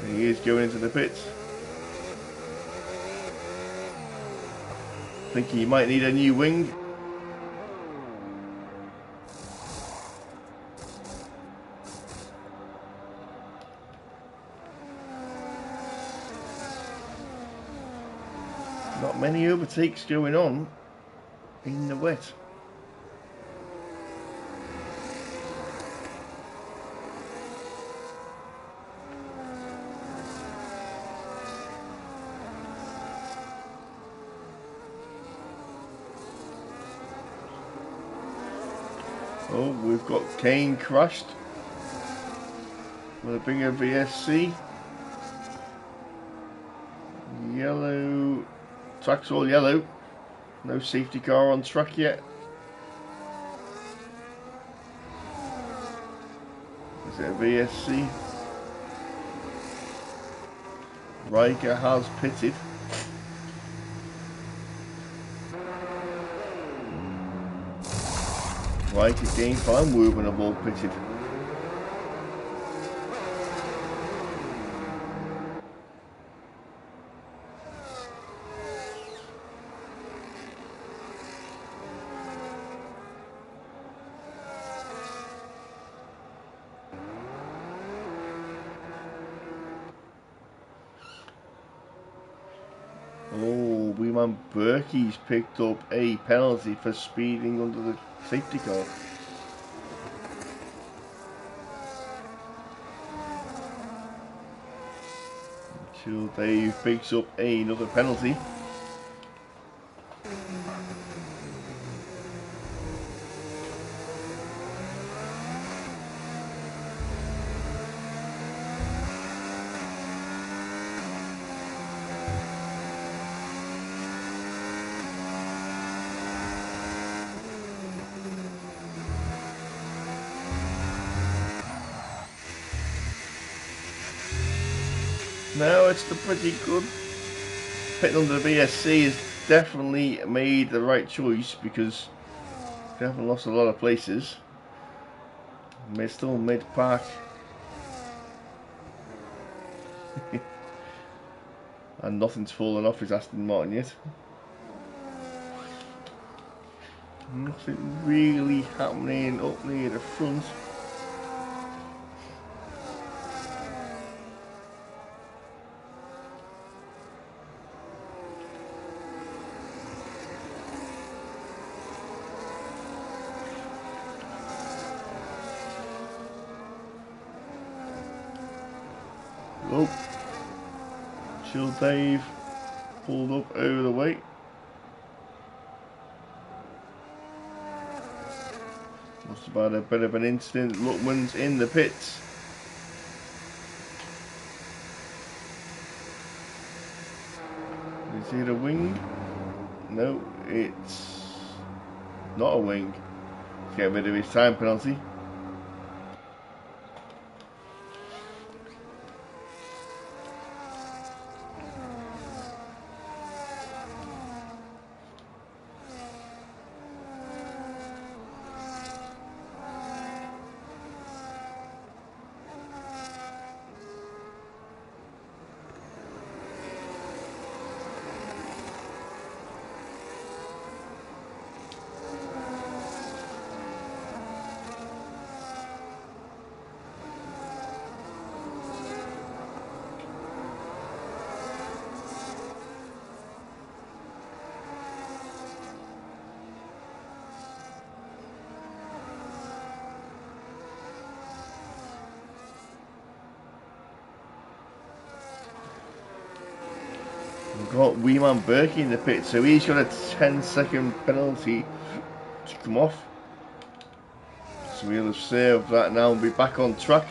He is going into the pits. I think he might need a new wing. Not many overtakes going on in the wet. Oh, we've got Kane crashed with a bigger VSC. Yellow, track's all yellow. No safety car on track yet. Is it a VSC? Riker has pitted. Riker Game Farm moving have all pitted. Oh, Wee Man Berkey's picked up a penalty for speeding under the safety car. Chill Dave picks up another penalty. No, it's pretty good. Pitting under the BSC has definitely made the right choice because they haven't lost a lot of places. They're still mid-pack. And nothing's fallen off his Aston Martin yet. Nothing really happening up near the front. Oh, Chill Dave pulled up over the way. Must have had a bit of an incident. Luckman's in the pits. Is it a wing? No, it's not a wing. Let's get rid of his time penalty. We've got Wee Man Berkey in the pit, so he's got a 10-second penalty to come off. So we'll have served that now and be back on track.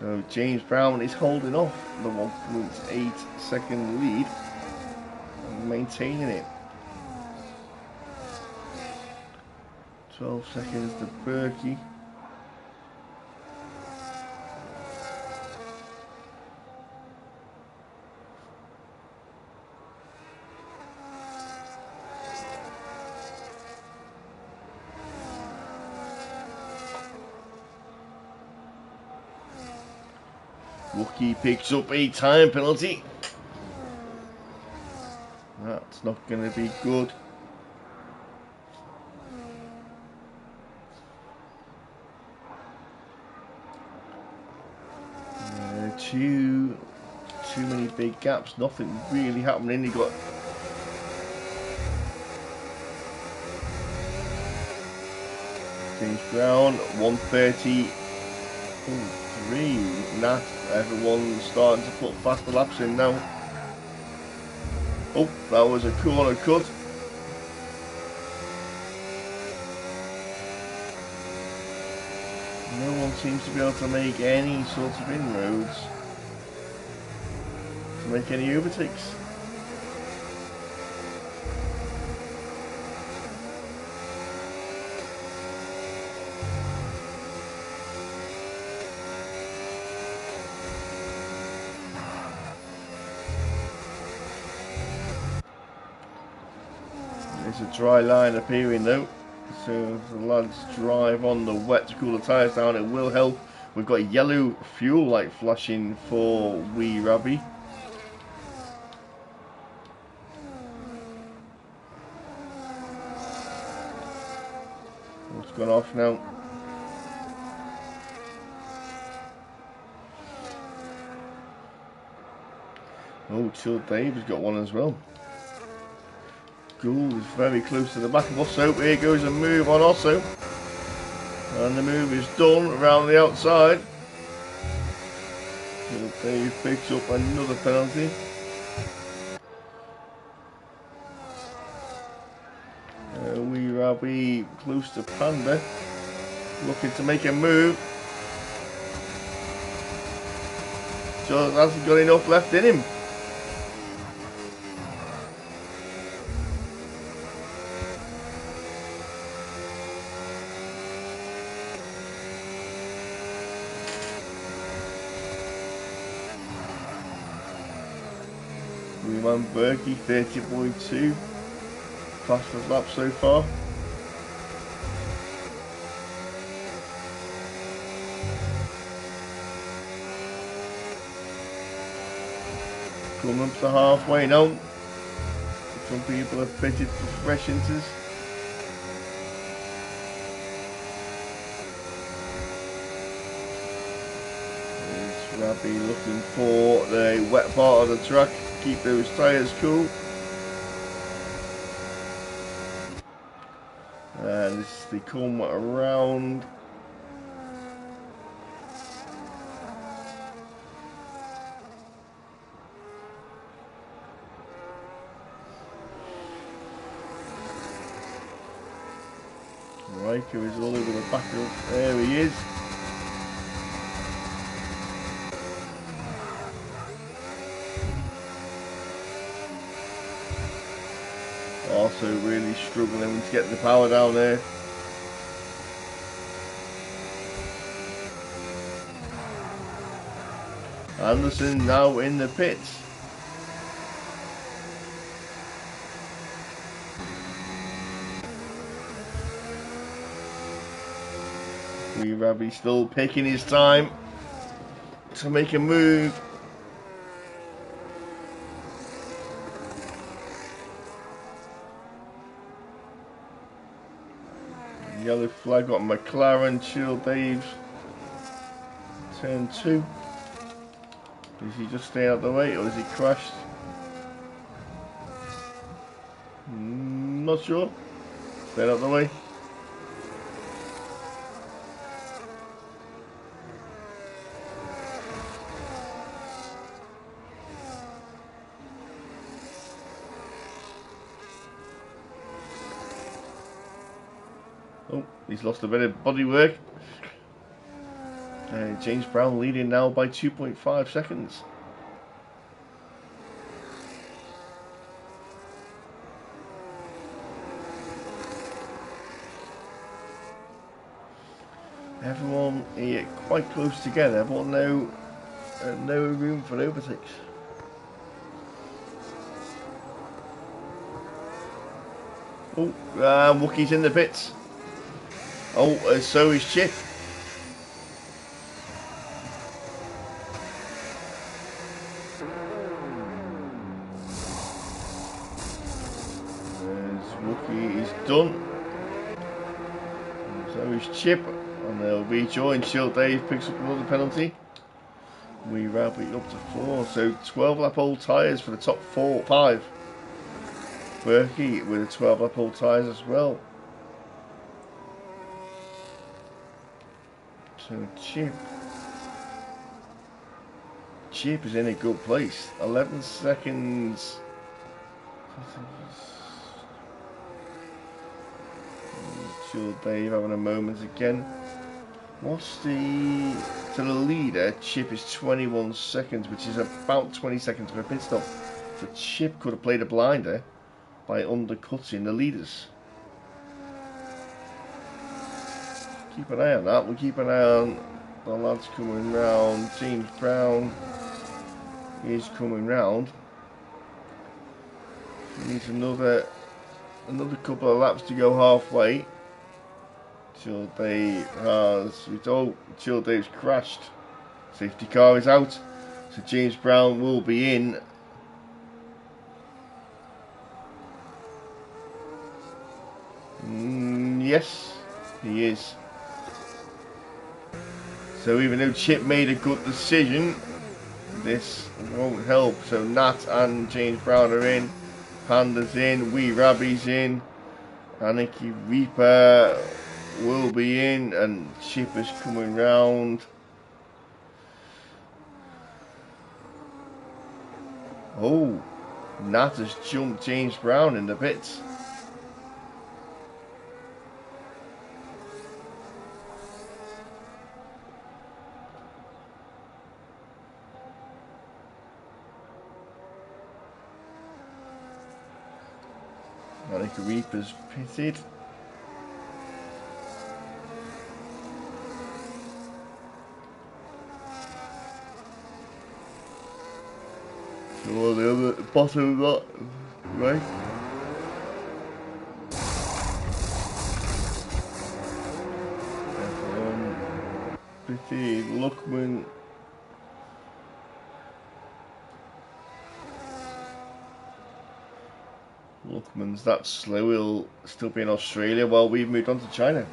So James Brown is holding off the 1.8 second lead and maintaining it. 12 seconds to Berkey. Rookie picks up a time penalty. That's not going to be good. Too many big gaps. Nothing really happening. You got James Brown 1:30.3. Nah, everyone's starting to put faster laps in now. Oh, that was a corner cut. No one seems to be able to make any sort of inroads to make any overtakes. There's a dry line appearing though. So if the lads drive on the wet to cool the tyres down, it will help. We've got yellow fuel light flashing for Wee Rabby. What's gone off now? Oh, Chill Dave has got one as well. Gould is very close to the back of Osso. Here goes a move on Osso. And the move is done around the outside. Chill Dave picks up another penalty. Wee Rabby close to Panda. Looking to make a move. Just hasn't got enough left in him. Man Berkey 30.2, fastest lap so far. Coming up to halfway now. Some people have fitted for fresh enters. There's Rabby looking for the wet part of the track. Keep those tyres cool. And this is the come around. Riker is all over the back of. There he is. Also really struggling to get the power down there. Anderson now in the pits. Wee Rabby still picking his time to make a move. Yellow flag got McLaren, Chill Dave, turn 2. Is he just staying out of the way or is he crashed? Not sure. Staying out of the way. Oh, he's lost a bit of bodywork. James Brown leading now by 2.5 seconds. Everyone here quite close together, but no room for overtakes. Oh, Wookie's in the pits. Oh, so is Chip. Wookie is done. So is Chip. And they'll rejoin. Chill Dave picks up another penalty. We wrap it up to 4. So 12 lap old tyres for the top 5. Berkey with the 12 lap old tyres as well. So Chip is in a good place. 11 seconds. Chill Dave having a moment again. What's to the leader? Chip is 21 seconds, which is about 20 seconds for a pit stop. So Chip could have played a blinder by undercutting the leaders. Keep an eye on that. We'll keep an eye on the lads coming round. James Brown is coming round. He needs another couple of laps to go halfway. Chill Dave has, Chill Dave's crashed. Safety car is out, so James Brown will be in. Yes, he is. So even though Chip made a good decision, this won't help. So Nat and James Brown are in. Panda's in. Wee Rabbi's in. Anarchy Reaper will be in, and Chip is coming round. Oh, Nat has jumped James Brown in the pits. Anarchy Reaper's pitted. Or the other bottom of that, right? Pretty Luckman. Luckman's that slow, he'll still be in Australia while we've moved on to China.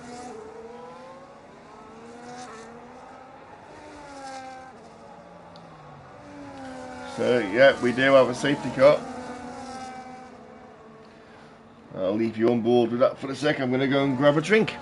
So yeah, we do have a safety car. I'll leave you on board with that for a sec. I'm going to go and grab a drink.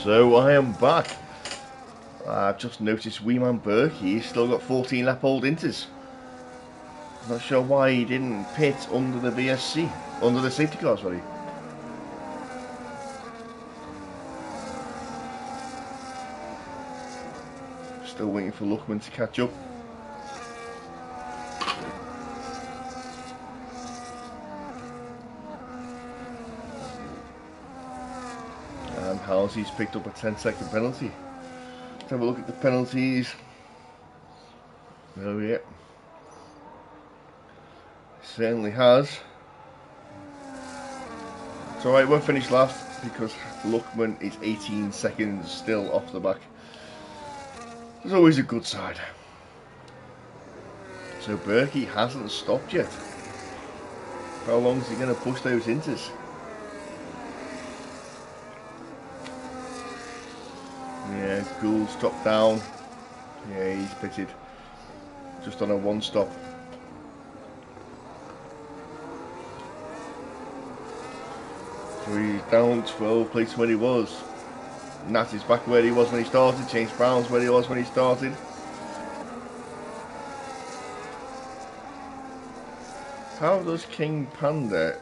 So I am back. I've just noticed wee man Berkey's still got 14 lap old inters. Not sure why he didn't pit under the VSC, under the safety car, sorry. Still waiting for Luckman to catch up. And Halsey's picked up a 10-second penalty. Let's have a look at the penalties. Oh yeah. Certainly has. It's alright, we'll finish last because Luckman is 18 seconds still off the back. It's always a good side. So Berkey hasn't stopped yet. How long is he going to push those inters? Yeah, Gould's dropped down. Yeah, he's pitted. Just on a one stop. So he's down 12 places where he was. Nat is back where he was when he started. James Brown's where he was when he started. How does King Panda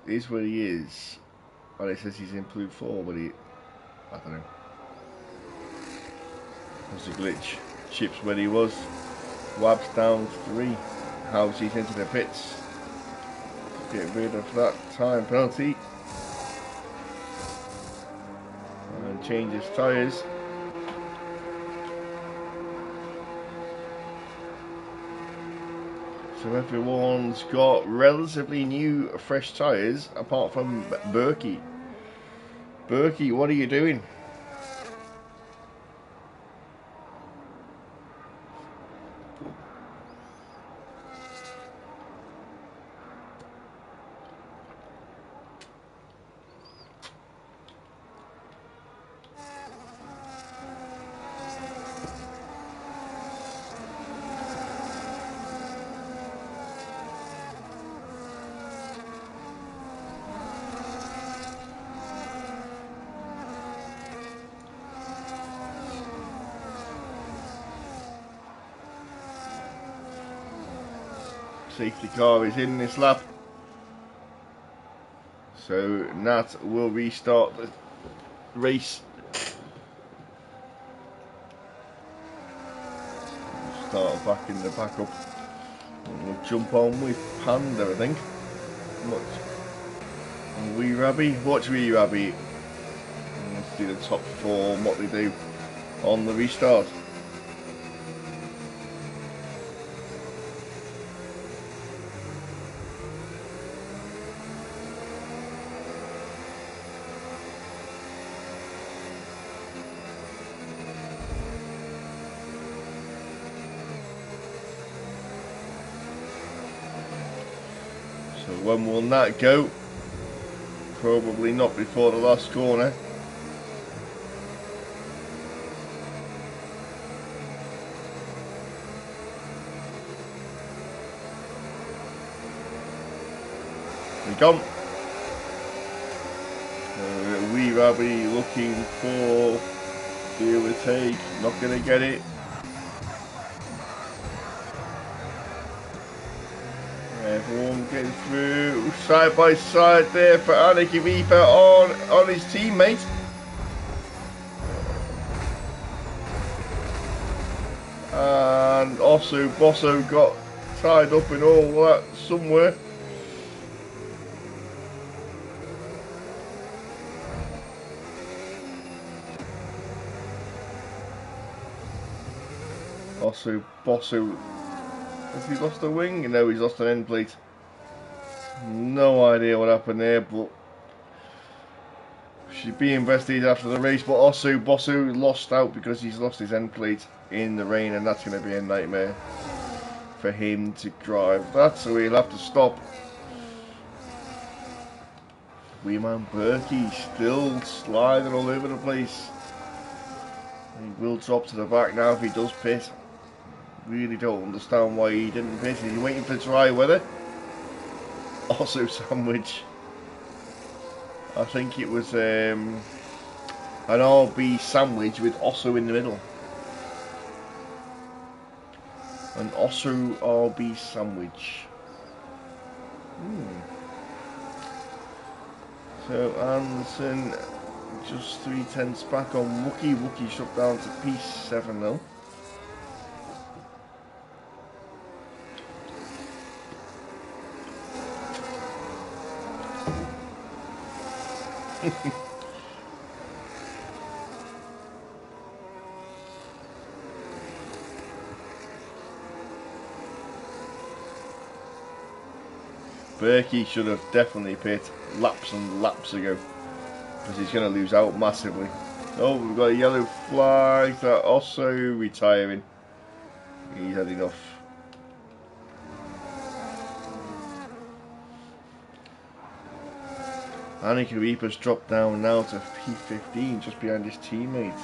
is where he is? Well, it says he's in Blue 4, but he... I don't know. There's a glitch. Chips where he was. Wab's down 3. How's he's into the pits. Get rid of that time penalty. And change his tyres. So everyone's got relatively new, fresh tyres, apart from Berkey. Berkey, what are you doing? Safety car is in this lap, so Nat will restart the race. Start back in the backup. And we'll jump on with Panda, I think. Wee Rabby, watch Wee Rabby. Let's see the top 4 and what they do on the restart. So when will that go? Probably not before the last corner. We gone. Wee Rabby looking for the overtake, not going to get it. Everyone getting through side by side there for Aniki Viva on his teammate. And also Bosso got tied up in all that somewhere. Also Bosso, has he lost a wing? No, he's lost an end plate. No idea what happened there, but should be investigated after the race. But also Bosso lost out because he's lost his end plate in the rain, and that's going to be a nightmare for him to drive that, so he'll have to stop. Wee man Berkey still sliding all over the place. He will drop to the back now if he does pit. Really don't understand why he didn't pit. Is he waiting for dry weather? Also sandwich. I think it was An RB sandwich with Osso in the middle. An Osso RB sandwich. So Anderson just 3/10 back on Wookie. Wookie shut down to Peace 7-0. Berkey should have definitely pit laps and laps ago, because he's going to lose out massively. Oh, we've got a yellow flag. That also retiring. He's had enough. Annika Reaper's dropped down now to P15, just behind his teammate.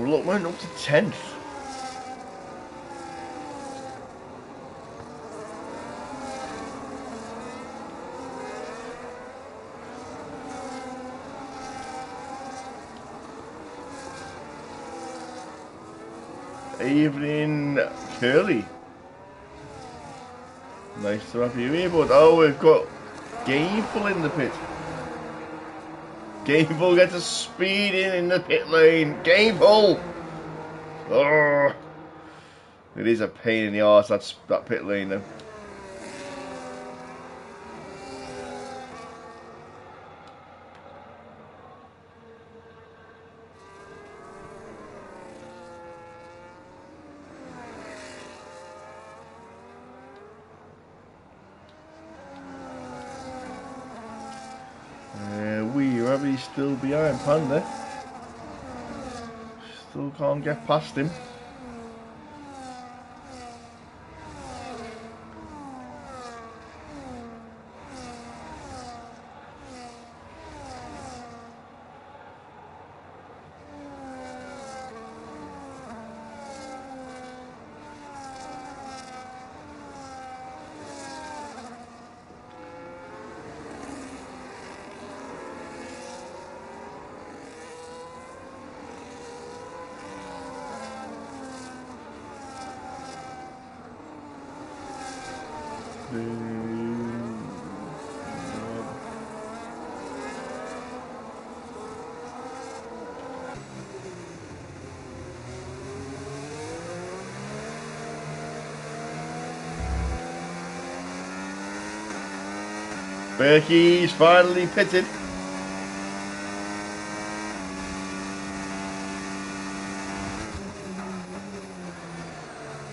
Look, went up to 10th. Evening Curly. Nice to have you here, bud. Oh, we've got Gameful in the pit. Gameful gets a speed in the pit lane. Gameful! Oh, it is a pain in the arse, that pit lane though. He's still behind Panda. Still can't get past him. Berkey's finally pitted.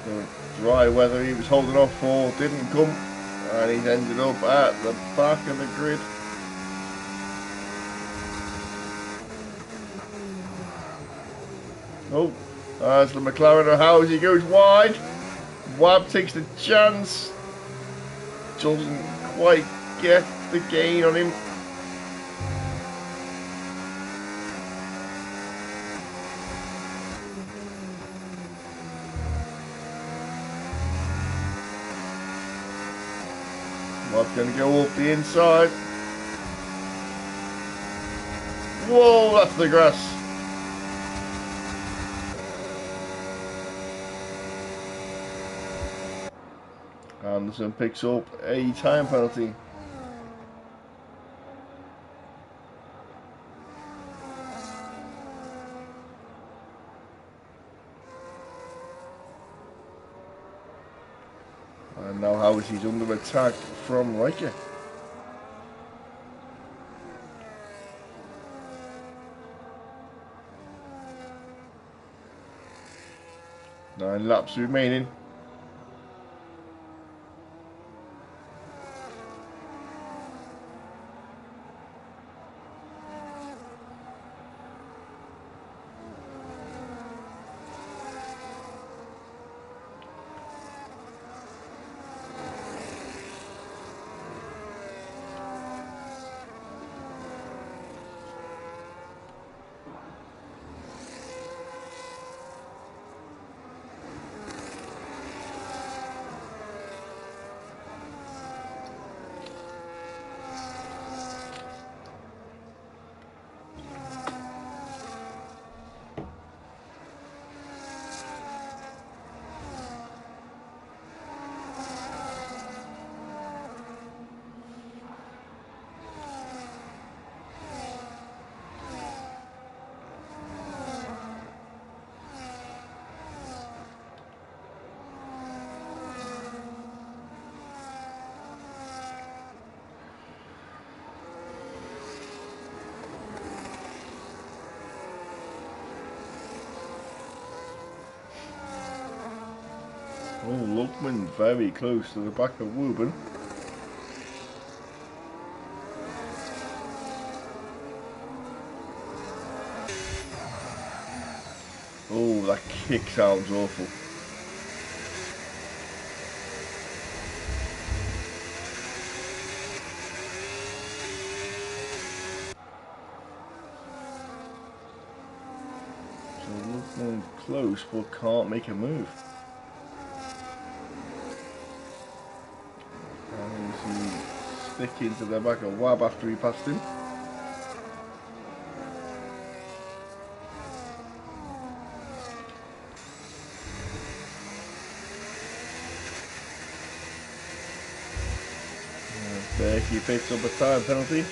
The dry weather he was holding off for didn't come, and he's ended up at the back of the grid. Oh, as the McLaren of House, he goes wide. Wab takes the chance. Doesn't quite get the gain on him. Wab's going to go up the inside. Whoa, that's the grass. Anderson picks up a time penalty. And now Howard, he's under attack from Riker. Nine laps remaining. Oh, Luckman very close to the back of Wooben. Oh, that kick sounds awful. So Luckman close but can't make a move. And he's sticking to the back of Wab after he passed him. He picks up a time penalty.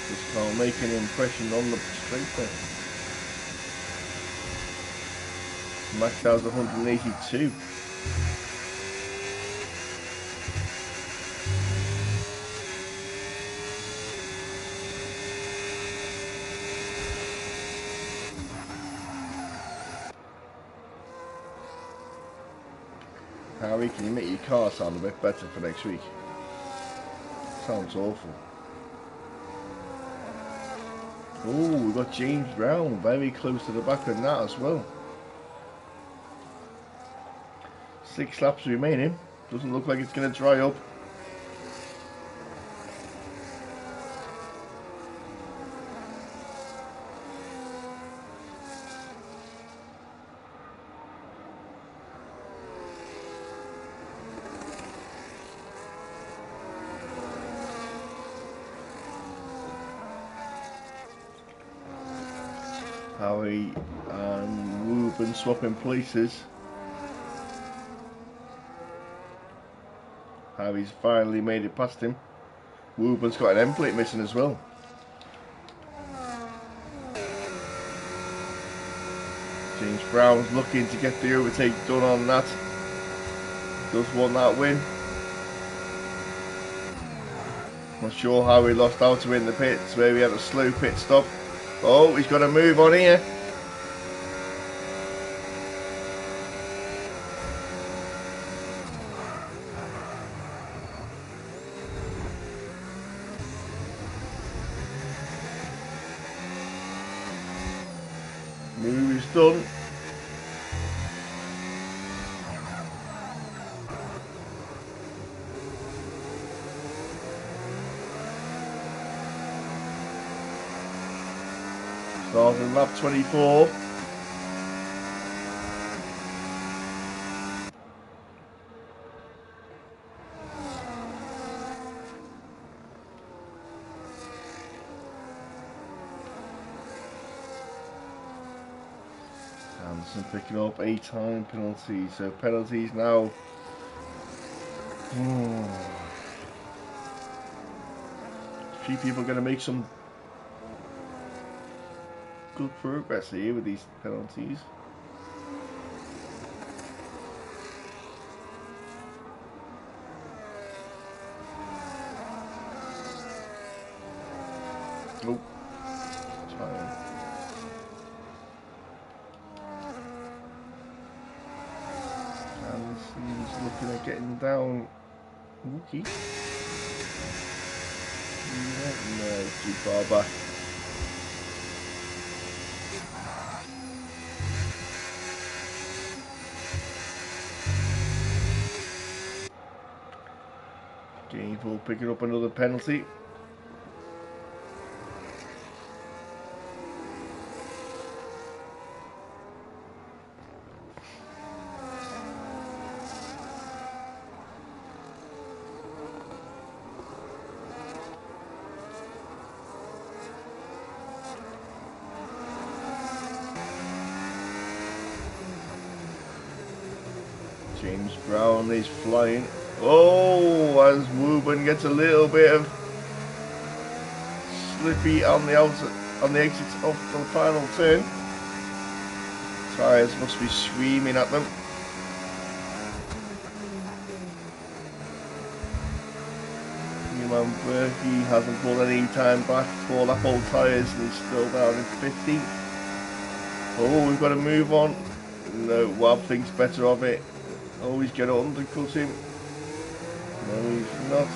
Just can't make an impression on the straight there. Max out 182. Harry, can you make your car sound a bit better for next week? Sounds awful. Oh, we've got James Brown very close to the back of that as well. 6 laps remaining. Doesn't look like it's going to dry up. Harry and Ruben swapping places. Harry's finally made it past him. Ruben's got an end plate missing as well. James Brown's looking to get the overtake done on that. Does want that win. Not sure how he lost out to in the pits where he had a slow pit stop. Oh, he's got a move on here. Move is done. Starting lap 24. Anderson picking up 8 time penalties. So penalties now. A few people are going to make some good progress here with these penalties. Oh, time. And he's looking at getting down. Wookie. No, too far back. Gainful picking up another penalty. James Brown is flying. Oh, as Wooben gets a little bit of slippy on the outside, on the exit of the final turn. Tyres must be screaming at them. Remember, he hasn't pulled any time back for lap old tyres and he's still down in 15th. Oh, we've got to move on. No, Wab thinks better of it. Oh, he's going to undercut him. No, he's not.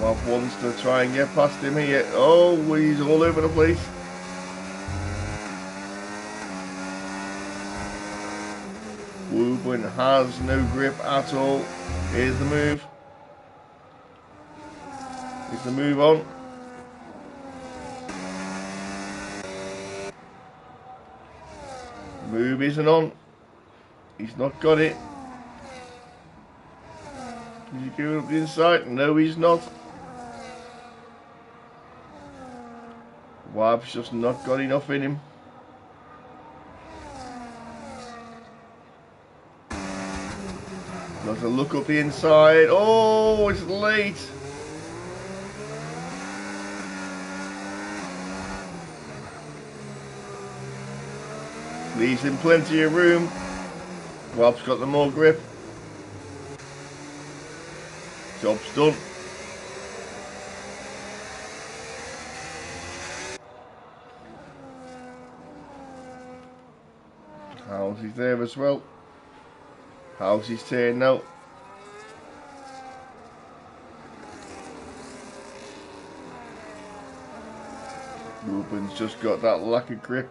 Wab wants to try and get past him here. Oh, he's all over the place. Woburn has no grip at all. Here's the move. Here's the move on. Move isn't on. He's not got it. Is he going up the inside? No, he's not. Wab's just not got enough in him. Does a look up the inside. Oh, it's late. Leaves him plenty of room. Wab's got the more grip. Job's done. Housy's there as well. Housy's turn now. Rubin's just got that lack of grip.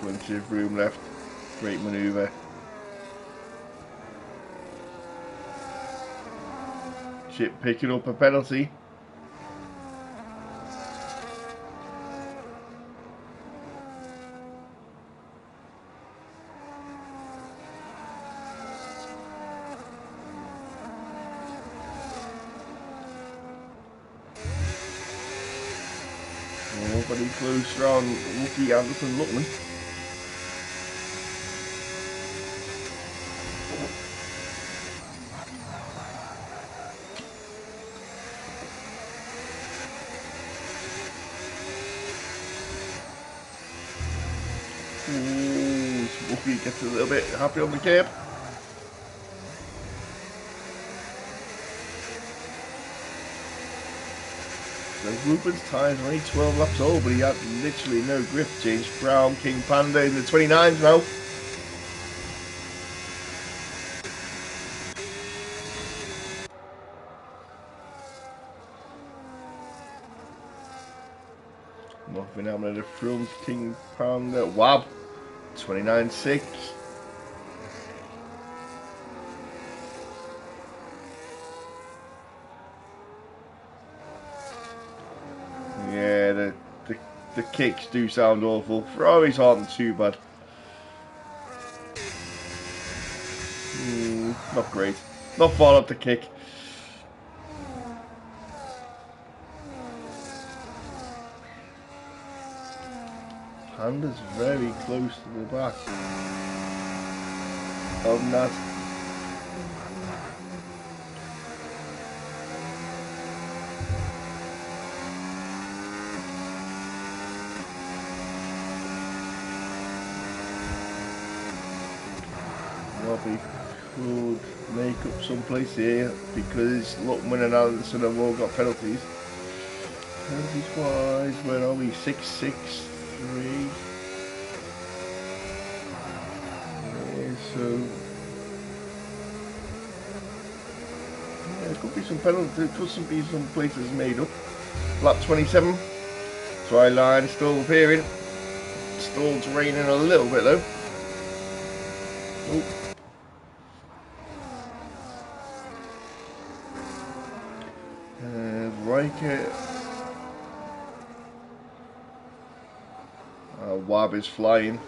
Plenty of room left. Great manoeuvre. Chip picking up a penalty. Nobody close round Lucky Anderson Luckman. Ooh, Lucky gets a little bit happy on the curb. So Ruben's tyres are only 12 laps old, but he had literally no grip. James Brown, King Panda in the 29s now. Nothing happening at the front. King Panda, Wab, 29.6. Yeah, the kicks do sound awful. Ferraris aren't too bad. Not great. Not far up the kick. Panda's very close to the back. Of that. Robbie could make up some place here because Luckman and Anderson have all got penalties. Penalties wise, where are we? 6-6-3. Yeah, so yeah, there could be some penalties. There could be some places made up. Lap 27. Try line still appearing. Still raining a little bit though. Oh. Riker. Wab is flying.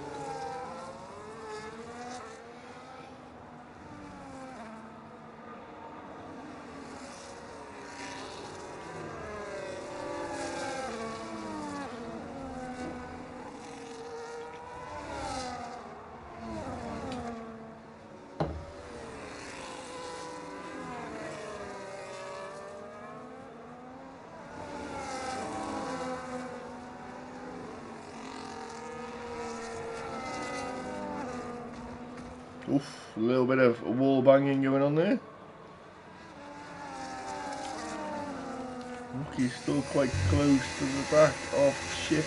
Oof, a little bit of wall banging going on there. Rookie's still quite close to the back of Chip.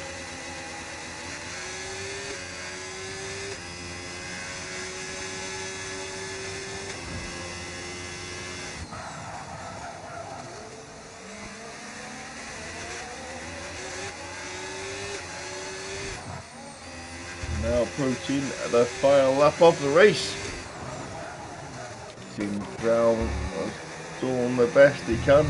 Now approaching the final lap of the race. James Brown has done the best he can.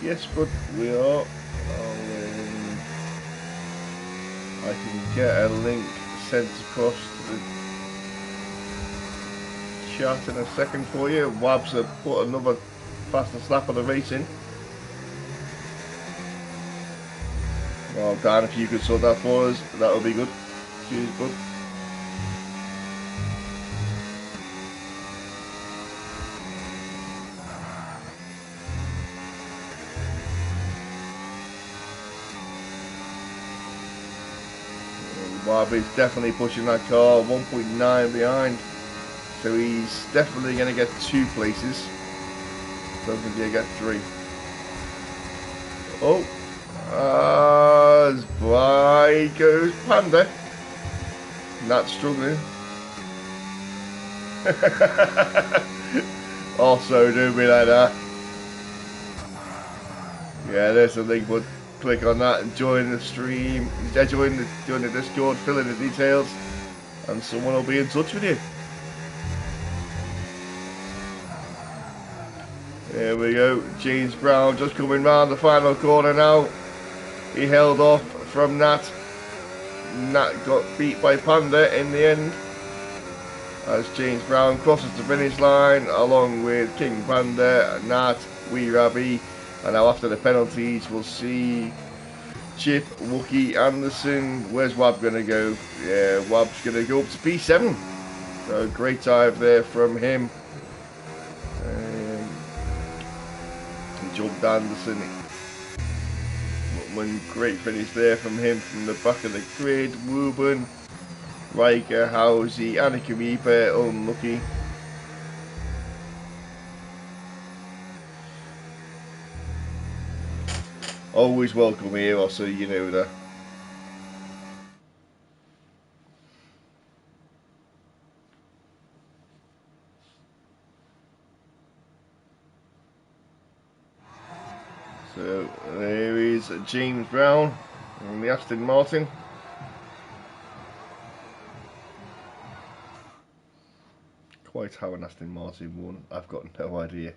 Yes, but we are. I can get a link sent across to the chat in a second for you. Wabs have put another fastest lap of the race in. Well, Dan, if you could sort that for us, that would be good. Cheers, bud. Wab is definitely pushing that car, 1.9 behind. So he's definitely going to get 2 places. Don't think he'll get 3. Oh, by goes Panda. Not struggling. Also, do be like that. Yeah, there's a link, but click on that and join the stream. Join the Discord, fill in the details, and someone will be in touch with you. There we go, James Brown just coming round the final corner now. He held off from Nat. Nat got beat by Panda in the end. As James Brown crosses the finish line along with King Panda, Nat, Wee Rabby. And now after the penalties we'll see Chip, Wookie, Anderson. Where's Wab going to go? Yeah, Wab's going to go up to P7. So great dive there from him. He jumped Anderson. One great finish there from him from the back of the grid. Wooben, Riker, Housey, Annika Reaper, unlucky. Always welcome here, also, you know that. So there is James Brown and the Aston Martin. Quite how an Aston Martin won, I've got no idea.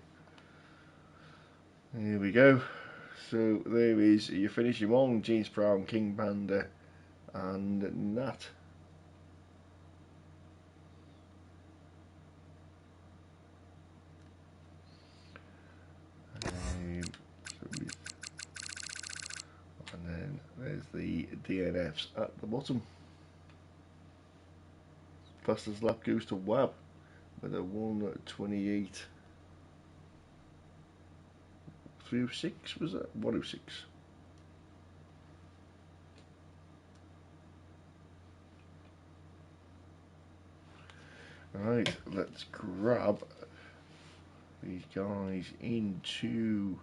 Here we go. So there is your finishing one, James Brown, King Panda and Nat. And then there's the DNFs at the bottom. Fastest lap goes to Wab with a 1:28. 306 was that? 106. Right, let's grab these guys into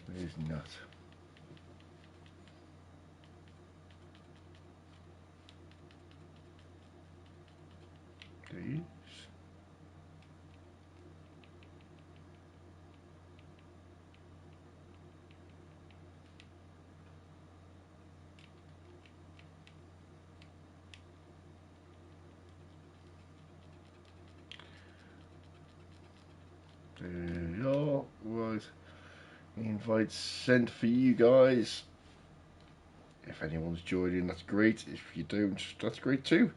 There's Nut. These. There you are. Right. Invite sent for you guys. If anyone's joining, that's great. If you don't, that's great too.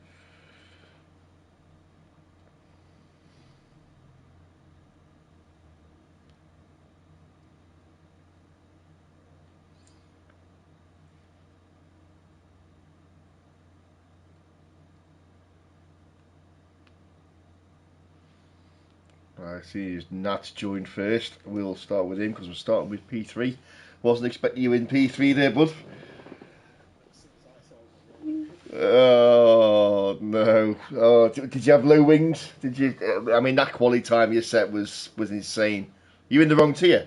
I see Nat's joined first. We'll start with him because we're starting with P3. Wasn't expecting you in P3 there, bud. Oh no! Oh, did you have low wings? Did you? I mean, that quality time you set was insane. You in the wrong tier?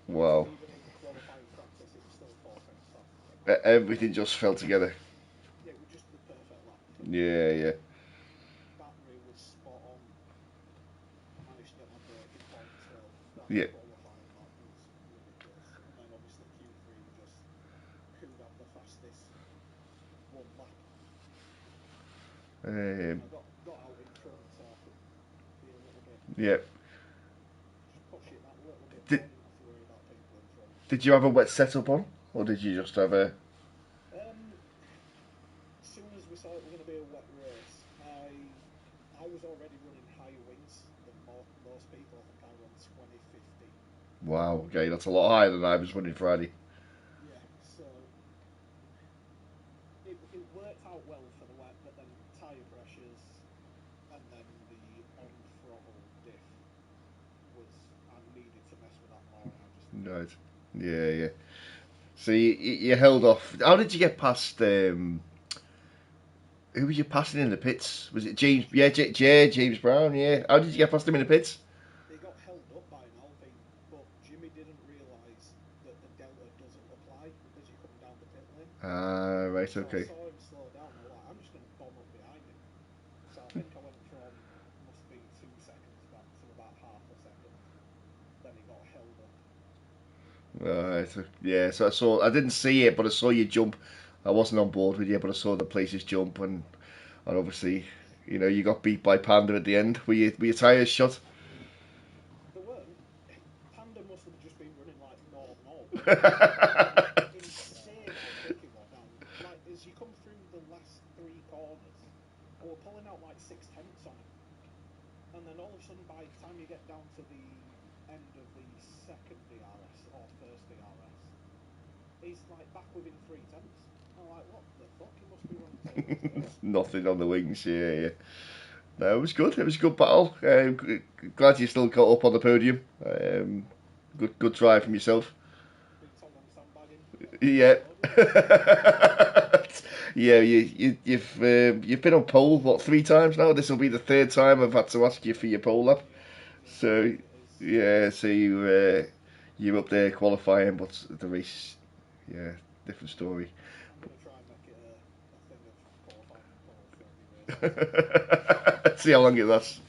Wow! Everything just fell together. Yeah, yeah. Yeah. Yeah. Did Did you have a wet setup on, or did you just have a? Wow. Okay, that's a lot higher than I was running Friday. Right. Yeah, yeah. So you held off. How did you get past? Who was you passing in the pits? Was it James? Yeah, James Brown. Yeah. How did you get past him in the pits? Ah, right. Okay. Right. Yeah. So I saw. I didn't see it, but I saw you jump. I wasn't on board with you, but I saw the places jump, and obviously, you got beat by Panda at the end. Were your tires shut? Nothing on the wings. Yeah, yeah. No, it was good. It was a good battle. Glad you still got up on the podium. Good try from yourself. Yeah. Yeah, you've been on pole what 3 times now. This will be the third time I've had to ask you for your pole lap. So yeah, so you're up there qualifying, but the race, yeah, different story. See how long it lasts.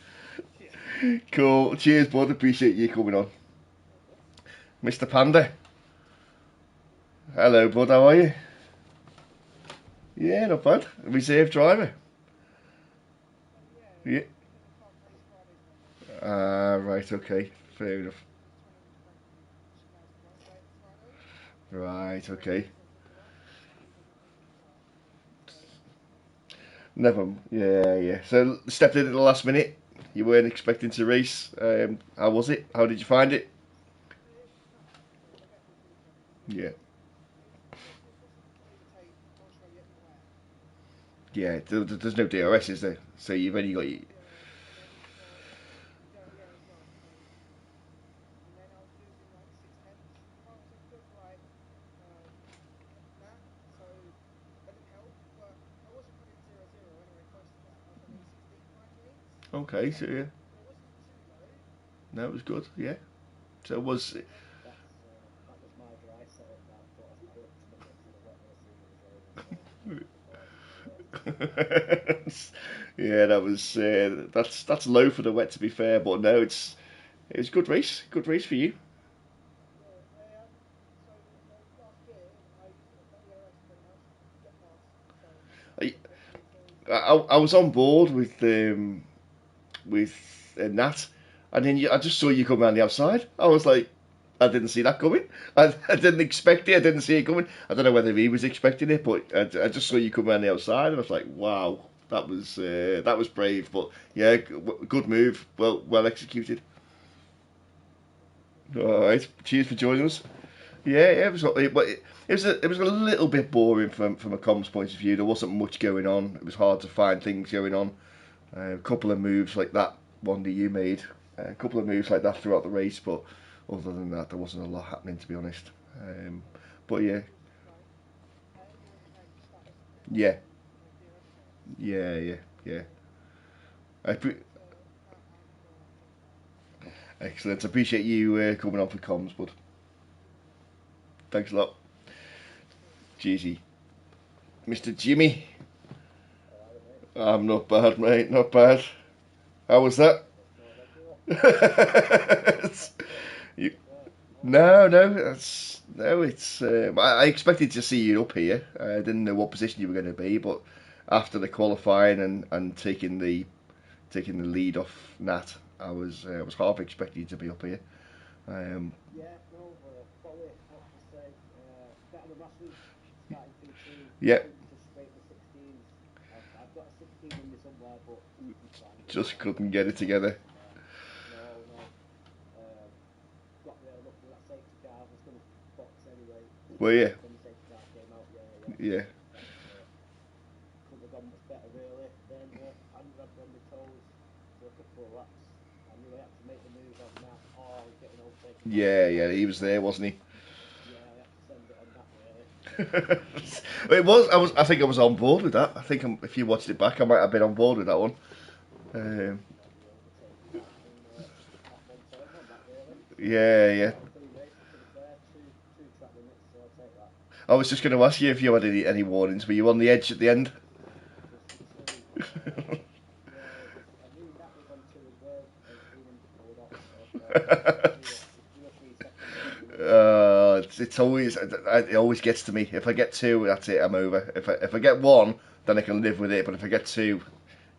Cool. Cheers, bud. Appreciate you coming on, Mr. Panda. Hello, bud. How are you? Yeah, not bad. Reserve driver. Yeah. Right. Okay. Fair enough. Right. Okay. Never. Yeah. Yeah. So stepped in at the last minute. You weren't expecting to race. How was it? How did you find it? Yeah. Yeah. There's no DRS, is there? So you've only got. Okay. So yeah. No, it was good. Yeah. So it was. Yeah, that's low for the wet to be fair, but no, it was a good race for you. I was on board with Nat, and then I just saw you come around the outside. I was like, I didn't see that coming. I didn't expect it. I didn't see it coming. I don't know whether he was expecting it, but I just saw you come around the outside, and I was like, wow, that was brave. But yeah, good move. Well executed. All right, cheers for joining us. Yeah, it was a little bit boring from a comms point of view. There wasn't much going on. It was hard to find things going on. A couple of moves like that one that you made, a couple of moves like that throughout the race, but other than that, there wasn't a lot happening, to be honest. But yeah, yeah, yeah. I pre- Excellent. I appreciate you coming on for comms, bud. Thanks a lot. Jeezy. Mr. Jimmy. I'm not bad, mate. Not bad. How was that? you, no, no. It's. I expected to see you up here. I didn't know what position you were going to be, but after the qualifying and taking the lead off Nat, I was half expecting you to be up here. Um, yeah, just couldn't get it together. Well, yeah, yeah. Yeah, he was there, wasn't he? It was. I think I was on board with that. I think if you watched it back, I might have been on board with that one. Um, yeah. I was just going to ask you if you had any warnings. Were you on the edge at the end? It's always it always gets to me. If I get two, that's it. I'm over. If I get one, then I can live with it. But if I get two,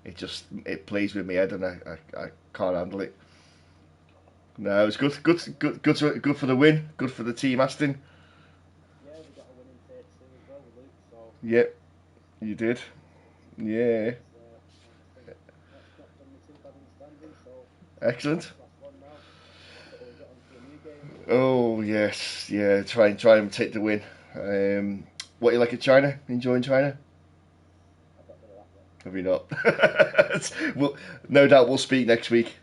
it plays with my head, and I can't handle it. No, it's good for the win. Good for the team, Aston. Yep, you did. Yeah, excellent. Oh yes, yeah. Try and take the win. What you like at China? Enjoying China? Have you not? Well, no doubt we'll speak next week.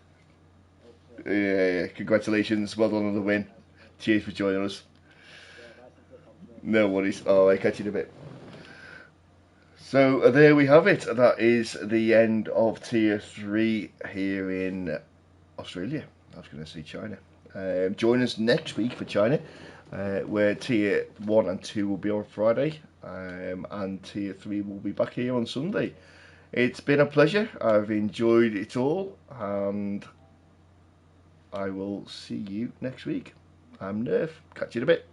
Yeah. Congratulations. Well done on the win. Cheers for joining us. No worries. Oh, I catch you in a bit. So there we have it. That is the end of Tier 3 here in Australia. I was going to say China. Join us next week for China, where Tier 1 and 2 will be on Friday, and Tier 3 will be back here on Sunday. It's been a pleasure. I've enjoyed it all, and I will see you next week. I'm Nerf. Catch you in a bit.